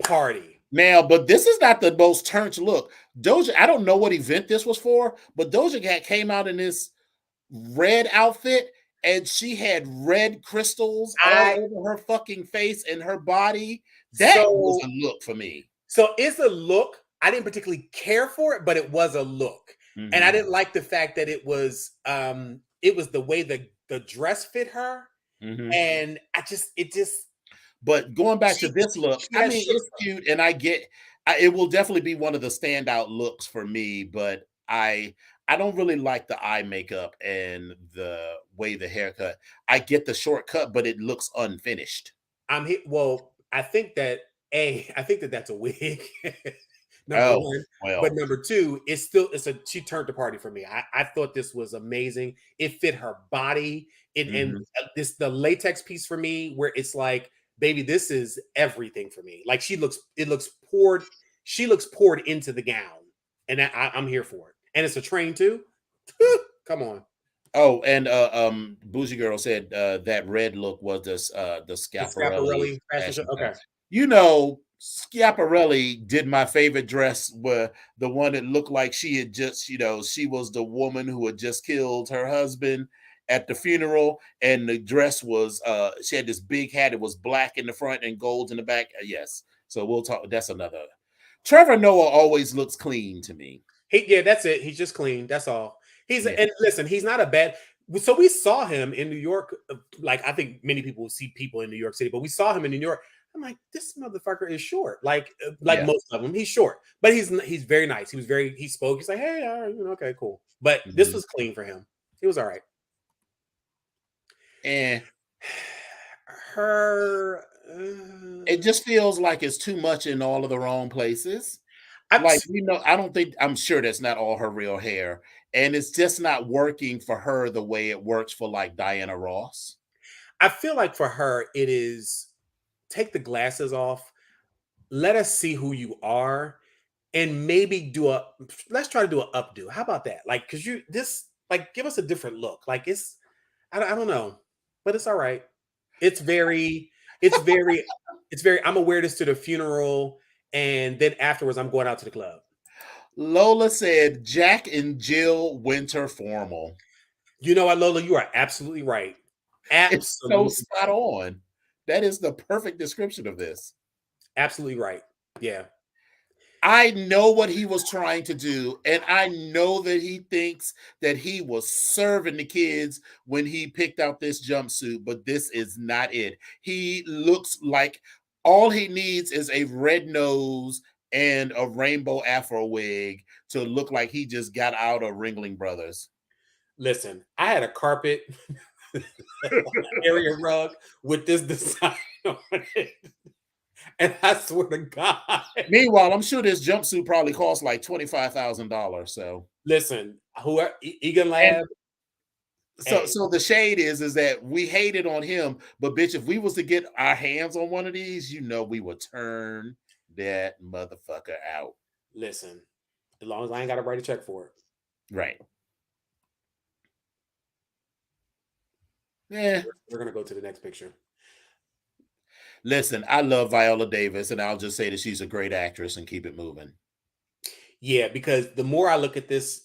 party. Now, but this is not the most turned look. Doja, I don't know what event this was for, but Doja Cat came out in this red outfit, and she had red crystals all over her fucking face and her body. That was a look for me. So it's a look. I didn't particularly care for it, but it was a look. Mm-hmm. And I didn't like the fact that it was the way the dress fit her. Mm-hmm. And but going back to this look, I mean, it's cute, and it will definitely be one of the standout looks for me, but I don't really like the eye makeup and the way the haircut. I get the shortcut, but it looks unfinished. Well, I think that's a wig. Number one. Well. But number two, she turned the party for me. I thought this was amazing. It fit her body. And the latex piece for me, where it's like, baby, this is everything for me. Like she looks poured into the gown, and I'm here for it. And it's a train too. Come on. Oh, and Bougie Girl said that red look was the Schiaparelli fashion show. Okay. You know, Schiaparelli did my favorite dress, where the one that looked like she had just, she was the woman who had just killed her husband at the funeral, and the dress was she had this big hat. It was black in the front and gold in the back. Yes. So we'll talk. That's another. Trevor Noah always looks clean to me. Yeah, that's it. He's just clean. That's all. Yeah. And listen, he's not a bad. So we saw him in New York. Like I think many people see people in New York City, but we saw him in New York. I'm like, this motherfucker is short. Like Yeah. most of them, he's short, but he's very nice. He spoke. He's like, hey, all right, okay, cool. But this was clean for him. He was all right. And her, it just feels like it's too much in all of the wrong places. Like, I'm sure that's not all her real hair. And it's just not working for her the way it works for like Diana Ross. I feel like for her, it is take the glasses off, let us see who you are, and maybe let's try to do an updo. How about that? Like, cause give us a different look. Like I don't know, but it's all right. It's very, I'm gonna wear this to the funeral. And then afterwards, I'm going out to the club. Lola said Jack and Jill winter formal. You know what, Lola? You are absolutely right. Absolutely. It's so spot on. That is the perfect description of this. Absolutely right. Yeah. I know what he was trying to do, and I know that he thinks that he was serving the kids when he picked out this jumpsuit, but this is not it. He looks like all he needs is a red nose and a rainbow afro wig to look like he just got out of Ringling Brothers. Listen, I had a carpet area rug with this design on it. And I swear to God. Meanwhile, I'm sure this jumpsuit probably cost like $25,000. So listen, whoever Egan Lab. So the shade is that we hated on him, but bitch, if we was to get our hands on one of these, we would turn that motherfucker out. Listen, as long as I ain't got to write a check for it. Right. Yeah. We're gonna go to the next picture. Listen, I love Viola Davis, and I'll just say that she's a great actress and keep it moving. Yeah, because the more I look at this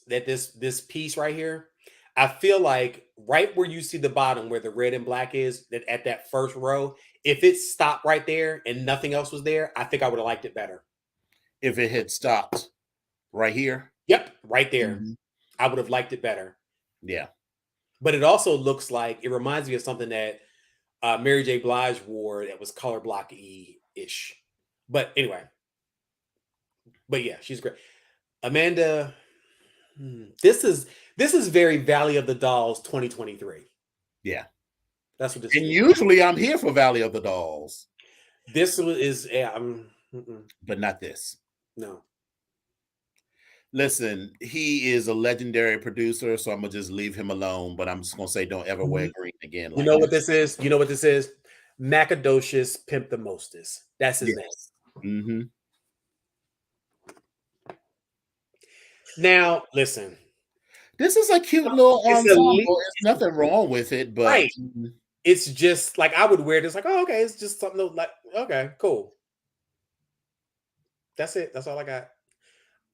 piece right here, I feel like right where you see the bottom where the red and black is, that at that first row, if it stopped right there and nothing else was there, I think I would have liked it better. If it had stopped right here? Yep, right there. I would have liked it better. Yeah. But it also looks like, it reminds me of something that Mary J. Blige wore that was color blocky-ish. But anyway. But yeah, she's great. Amanda, this is very Valley of the Dolls 2023. Yeah. That's what this is. And usually I'm here for Valley of the Dolls. This is, but not this. No. Listen, he is a legendary producer, so I'm going to just leave him alone, but I'm just going to say don't ever wear green again. You know what this is? You know what this is? Macadocious Pimp the Mostest. That's his name. Mm-hmm. Now, listen. This is a cute little ensemble. There's nothing wrong with it, but right. It's just like I would wear this like, oh, okay, it's just something like, okay, cool. That's it. That's all I got.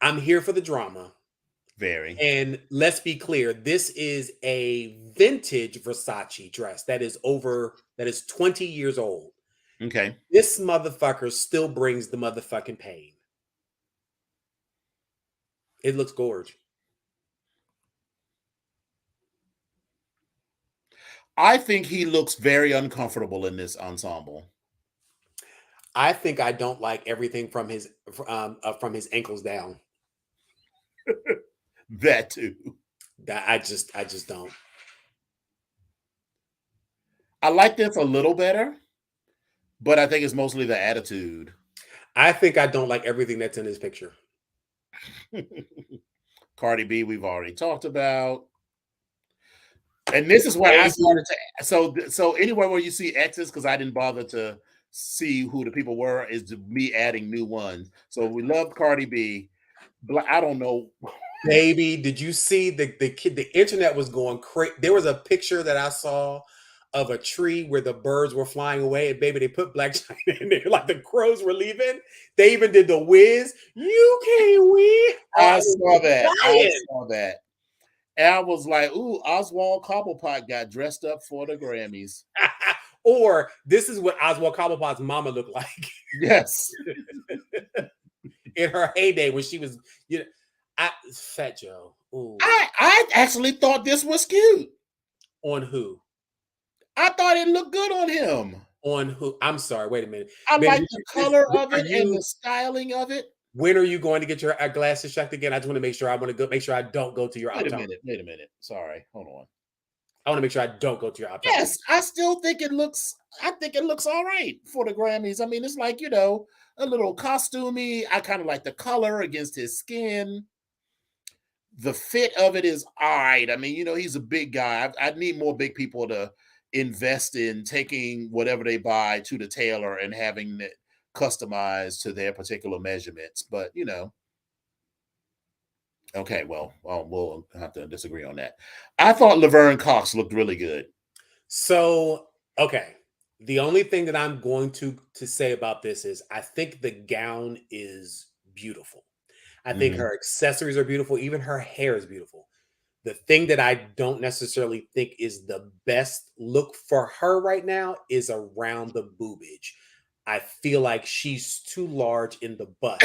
I'm here for the drama. Very. And let's be clear, this is a vintage Versace dress that is 20 years old. Okay. This motherfucker still brings the motherfucking pain. It looks gorgeous. I think he looks very uncomfortable in this ensemble. I think I don't like everything from his ankles down. That too. I just don't. I like this a little better, but I think it's mostly the attitude. I think I don't like everything that's in this picture. Cardi B, we've already talked about. And this is where I started to. So anywhere where you see X's, because I didn't bother to see who the people were, is me adding new ones. So we love Cardi B. I don't know. Baby, did you see the kid? The internet was going crazy. There was a picture that I saw of a tree where the birds were flying away, and baby, they put Blac Chyna in there like the crows were leaving. They even did the whiz. You can't win. I saw that. And I was like, ooh, Oswald Cobblepot got dressed up for the Grammys. Or this is what Oswald Cobblepot's mama looked like. Yes. In her heyday when she was, Fat Joe. Ooh. I actually thought this was cute. On who? I thought it looked good on him. On who? I'm sorry. Wait a minute. I Baby, like the color of are it and you? the styling of it. When are you going to get your glasses checked again? I just want to make sure. I want to go make sure I don't go to your Wait a optometrist. minute. Sorry, hold on. I want to make sure I don't go to your optometrist. Yes, I still think it looks. I think it looks all right for the Grammys. I mean, it's like, a little costumey. I kind of like the color against his skin. The fit of it is all right. I mean, he's a big guy. I need more big people to invest in taking whatever they buy to the tailor and having it customized to their particular measurements. But okay, well, we'll have to disagree on that. I thought Laverne Cox looked really good. So, okay. The only thing that I'm going to say about this is I think the gown is beautiful. I think her accessories are beautiful. Even her hair is beautiful. The thing that I don't necessarily think is the best look for her right now is around the boobage. I feel like she's too large in the bust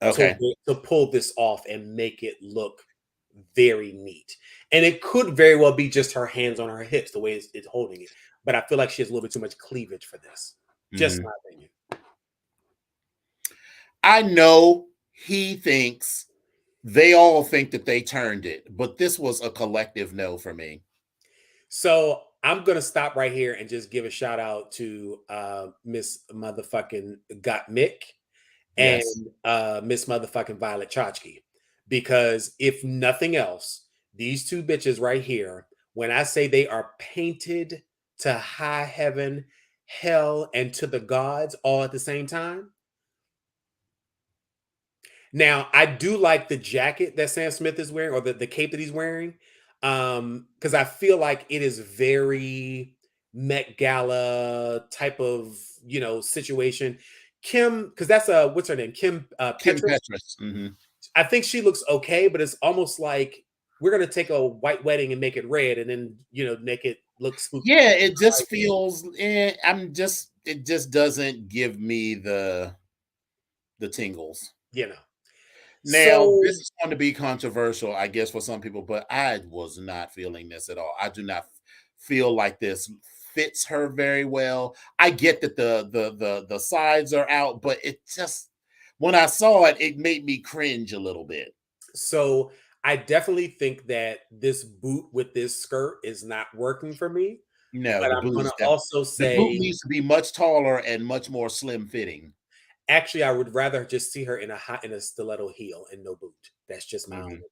Okay. to pull this off and make it look very neat. And it could very well be just her hands on her hips, the way it's holding it. But I feel like she has a little bit too much cleavage for this. Just my opinion. I know they all think that they turned it, but this was a collective no for me. So I'm gonna stop right here and just give a shout out to Miss Motherfucking Got Mick and Yes. Miss Motherfucking Violet Chachki. Because if nothing else, these two bitches right here, when I say they are painted to high heaven, hell, and to the gods all at the same time. Now, I do like the jacket that Sam Smith is wearing, or the cape that he's wearing, because I feel like it is very Met Gala type of situation. Kim, because that's what's her name, Kim Kim Petras. Petras. I think she looks okay, but it's almost like we're gonna take a white wedding and make it red, and then make it look spooky. Yeah, it just feels. It just doesn't give me the tingles. Now, So this is going to be controversial, I guess, for some people, but I was not feeling this at all. I do not feel like this fits her very well. I get that the sides are out, but it just, when I saw it, it made me cringe a little bit. So I definitely think that this boot with this skirt is not working for me. No, But the I'm boot gonna is also the boot say, needs to be much taller and much more slim fitting. actually, I would rather just see her in a stiletto heel and no boot. That's just my own opinion.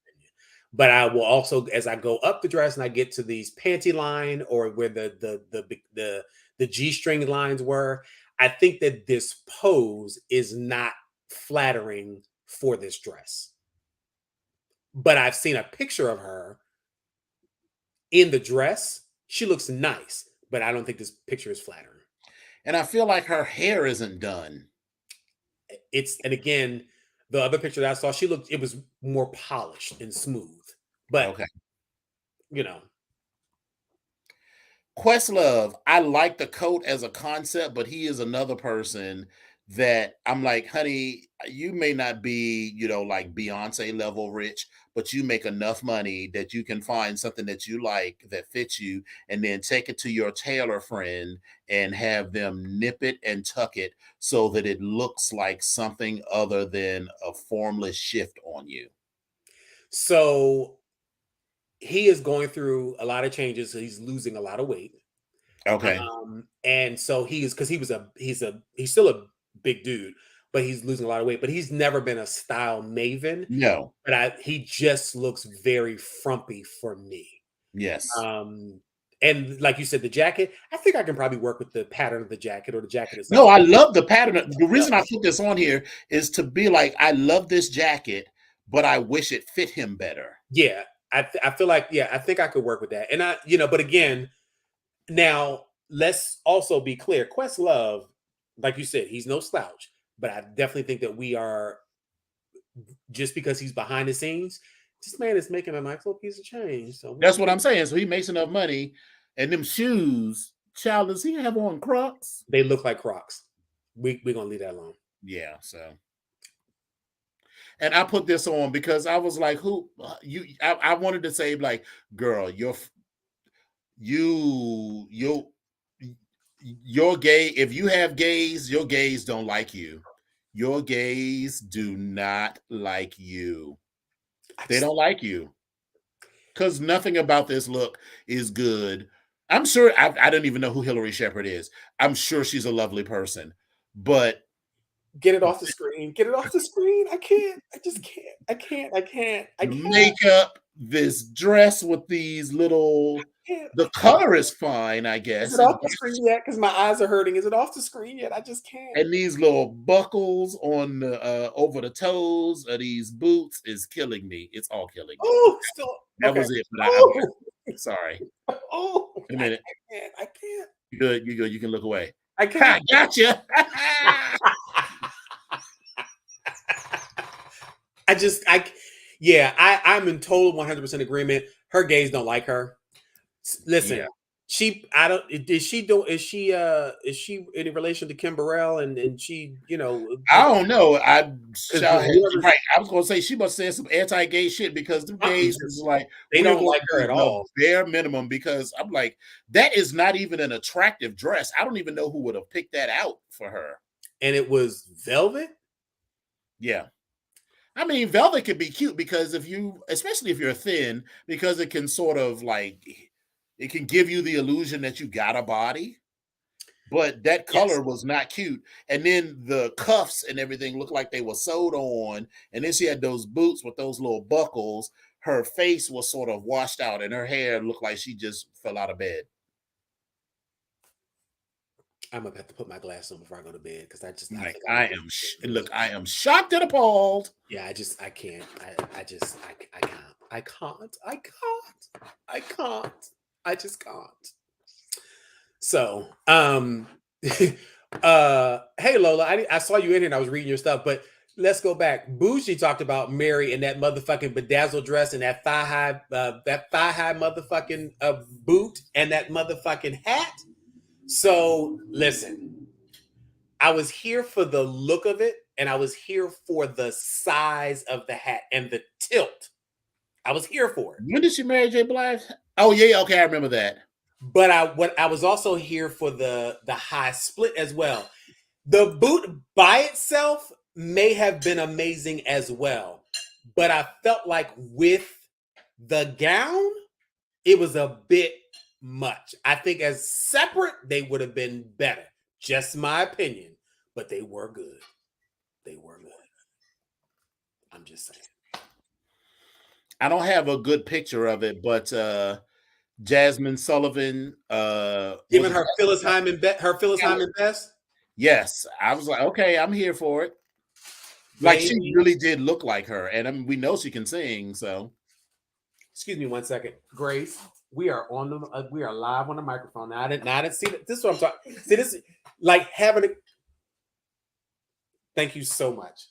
But I will also, as I go up the dress and I get to these panty line or where the G-string lines were, I think that this pose is not flattering for this dress. But I've seen a picture of her in the dress. She looks nice, but I don't think this picture is flattering. And I feel like her hair isn't done. And again, the other picture that I saw, it was more polished and smooth. But Okay. Questlove, I like the coat as a concept, but he is another person that I'm like, honey, you may not be, like Beyonce level rich, but you make enough money that you can find something that you like that fits you and then take it to your tailor friend and have them nip it and tuck it so that it looks like something other than a formless shift on you. So he is going through a lot of changes. So he's losing a lot of weight. Okay. And so he's still a big dude, but he's losing a lot of weight. But he's never been a style maven. No. But he just looks very frumpy for me. Yes. And like you said, the jacket, I think I can probably work with the pattern of the jacket or the jacket itself. No, I love the pattern. The reason I put this on here is to be like, I love this jacket, but I wish it fit him better. Yeah, I feel like, I think I could work with that. And but again, now let's also be clear. Questlove, like you said, he's no slouch, but I definitely think that we are, just because he's behind the scenes, this man is making a nice little piece of change. So that's what I'm saying. So he makes enough money, and them shoes, child, does he have on Crocs? They look like Crocs. We're gonna leave that alone. Yeah. So And I put this on because I was like, who you I wanted to say, like, girl, you your gay, if you have gays, your gays don't like you. Your gays do not like you. They don't like you. Because nothing about this look is good. I'm sure I don't even know who Hillary Shepherd is. I'm sure she's a lovely person, but Get it off the screen. Get it off the screen. I can't. I just can't. I can't. I can't. I can't. Makeup, this dress with these little, the color is fine, I guess. Is it off the screen yet? Because my eyes are hurting. Is it off the screen yet? I just can't. And these little buckles on the over the toes of these boots is killing me. It's all killing me. Oh, still. That was it. But I'm sorry. Oh, a minute. I can't. You good. You good. You can look away. I can't. Gotcha. I'm in total 100% agreement. Her gays don't like her. Listen, is she in relation to Kim Burrell and she, I don't know. Right. I was gonna say she must say some anti-gay shit because the gays is like they don't like her at all. Bare minimum, because I'm like, that is not even an attractive dress. I don't even know who would have picked that out for her. And it was velvet? Yeah. I mean, velvet could be cute because especially if you're thin, because it can sort of like, it can give you the illusion that you got a body, but that color was not cute. And then the cuffs and everything looked like they were sewed on. And then she had those boots with those little buckles. Her face was sort of washed out and her hair looked like she just fell out of bed. I'm gonna have to put my glasses on before I go to bed because I am shocked and appalled. Yeah, I can't. I just can't. So, hey Lola, I saw you in here and I was reading your stuff, but let's go back. Bougie talked about Mary and that motherfucking bedazzled dress and that thigh high motherfucking boot and that motherfucking hat. So listen, I was here for the look of it, and I was here for the size of the hat and the tilt. I was here for it. When did she marry J. Blige? Oh yeah, okay, I remember that. But I was also here for the high split as well. The boot by itself may have been amazing as well, but I felt like with the gown, it was a bit much. I think as separate, they would have been better. Just my opinion, but they were good. They were good. I'm just saying. I don't have a good picture of it, but Jasmine Sullivan giving her Phyllis Hyman best. Yes, I was like, okay, I'm here for it. Like she really did look like her, and we know she can sing. So, excuse me one second, Grace. We are we are live on the microphone now. I didn't see that. This is what I'm talking. See, this like having a. Thank you so much.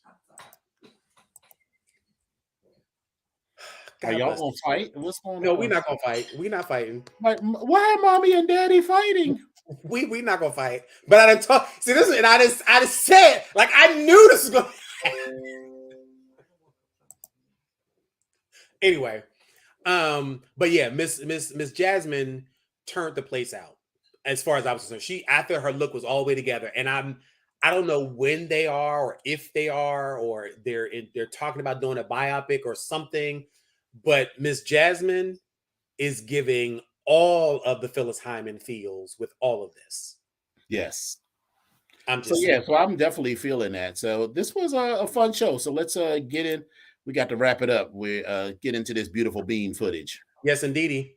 Are y'all gonna fight? What's going on? No, we're not gonna fight. We're not fighting. Like, why are mommy and daddy fighting? We not gonna fight. But I didn't talk. See this, and I just said like I knew this was gonna happen. Anyway. But yeah, Miss Jasmine turned the place out as far as I was concerned. She, after her look was all the way together, and I don't know when they are or if they are or they're talking about doing a biopic or something, but Miss Jasmine is giving all of the Phyllis Hyman feels with all of this. Yes. So I'm definitely feeling that. So this was a fun show. So let's get in. We got to wrap it up. We get into this beautiful bean footage. Yes, indeedy.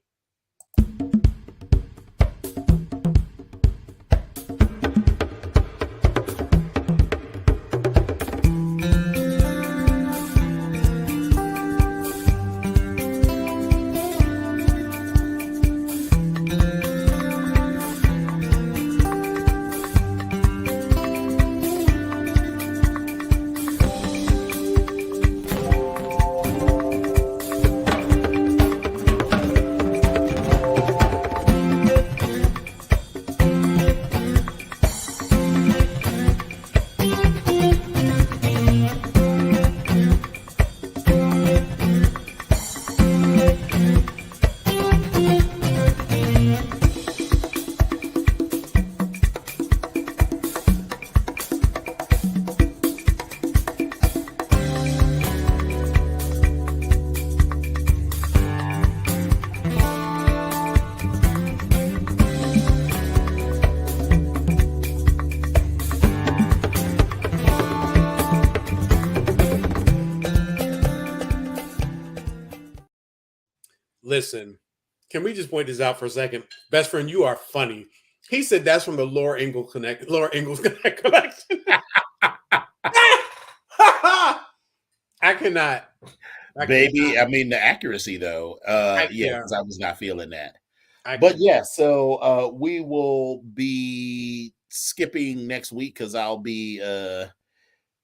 listen, can we just point this out for a second? Best friend, you are funny. He said that's from the Laura Ingalls Connect collection. I cannot. Baby, I mean the accuracy though. Yeah, because I was not feeling that. But yeah, so we will be skipping next week because I'll be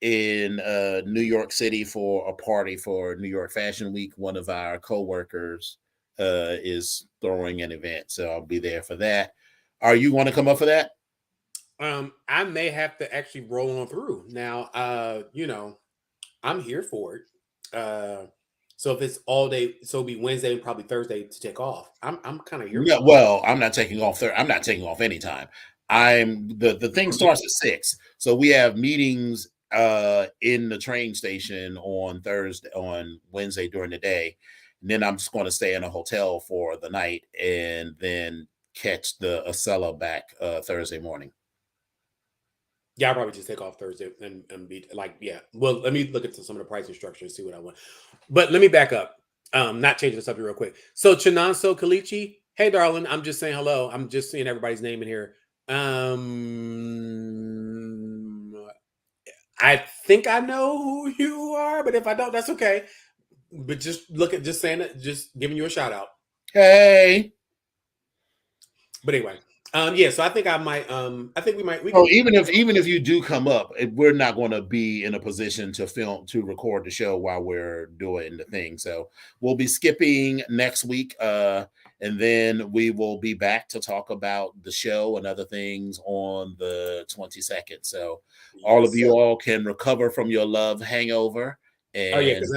in New York City for a party for New York Fashion Week. One of our coworkers is throwing an event, so I'll be there for that. Are you going to come up for that? I may have to actually roll on through now. You know, I'm here for it. So if it's all day, so it'll be Wednesday and probably Thursday to take off. I'm kind of here. Yeah, well, I'm not taking off. I'm not taking off anytime. The thing starts at 6, so we have meetings in the train station on Wednesday during the day, and then I'm just going to stay in a hotel for the night and then catch the Acela back Thursday morning. Yeah, I'll probably just take off Thursday and be like, yeah. Well, let me look at some of the pricing structure and see what I want. But let me back up. Not changing the subject real quick. So Chinonso Kalichi, hey darling, I'm just saying hello. I'm just seeing everybody's name in here. I think I know who you are, but if I don't, that's okay. But just saying it, just giving you a shout out. Hey. But anyway. Yeah, so I think I might I think we might even if you do come up, we're not going to be in a position to record the show while we're doing the thing. So we'll be skipping next week and then we will be back to talk about the show and other things on the 22nd. So all of you all can recover from your love hangover. And because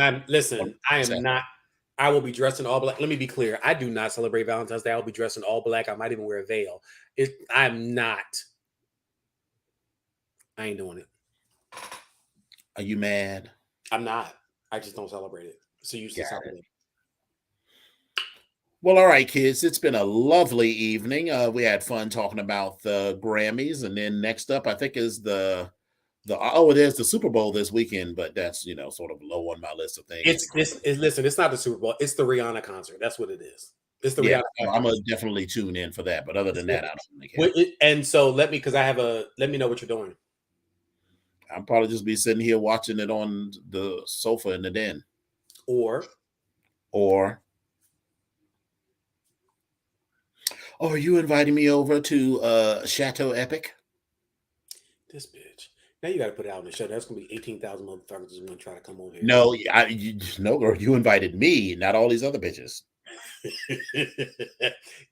I will be dressed in all black. Let me be clear. I do not celebrate Valentine's Day. I'll be dressed in all black. I might even wear a veil. I'm not. I ain't doing it. Are you mad? I'm not. I just don't celebrate it. So you should celebrate it. Well, all right, kids. It's been a lovely evening. We had fun talking about the Grammys. And then next up, I think, is it is the Super Bowl this weekend, but that's sort of low on my list of things. Listen, it's not the Super Bowl, it's the Rihanna concert. That's what it is. It's the Rihanna concert. I'm gonna definitely tune in for that, but other than that, I don't really care. And so let me know what you're doing. I'll probably just be sitting here watching it on the sofa in the den. Or are you inviting me over to Chateau Epic? This bitch. Now you got to put it out on the show. That's gonna be 18,000 motherfuckers who's gonna try to come over here. No, no, girl. You invited me, not all these other bitches.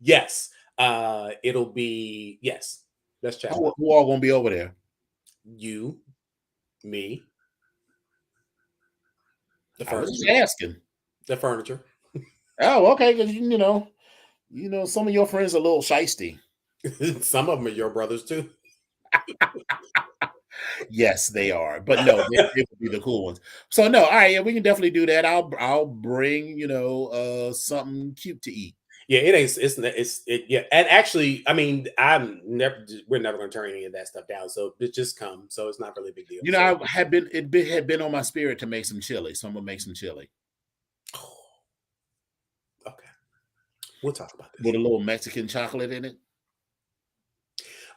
Yes. It'll be Let's chat. Who all gonna be over there? You, me. The furniture. I was just asking. The furniture. Oh, okay. Because some of your friends are a little shiesty. Some of them are your brothers too. Yes, they are, but no, they would be the cool ones. So no, all right, yeah, we can definitely do that. I'll bring something cute to eat. Yeah, yeah. And actually, I mean, we're never gonna turn any of that stuff down. So it just come. So it's not really a big deal. I had been on my spirit to make some chili, so I'm gonna make some chili. Okay, we'll talk about this with a little Mexican chocolate in it.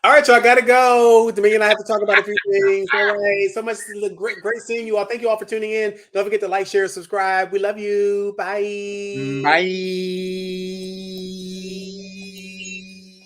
All right, y'all, gotta go. Dominion and I have to talk about a few things. All right, so much great seeing you all. Thank you all for tuning in. Don't forget to like, share, subscribe. We love you. Bye. Bye.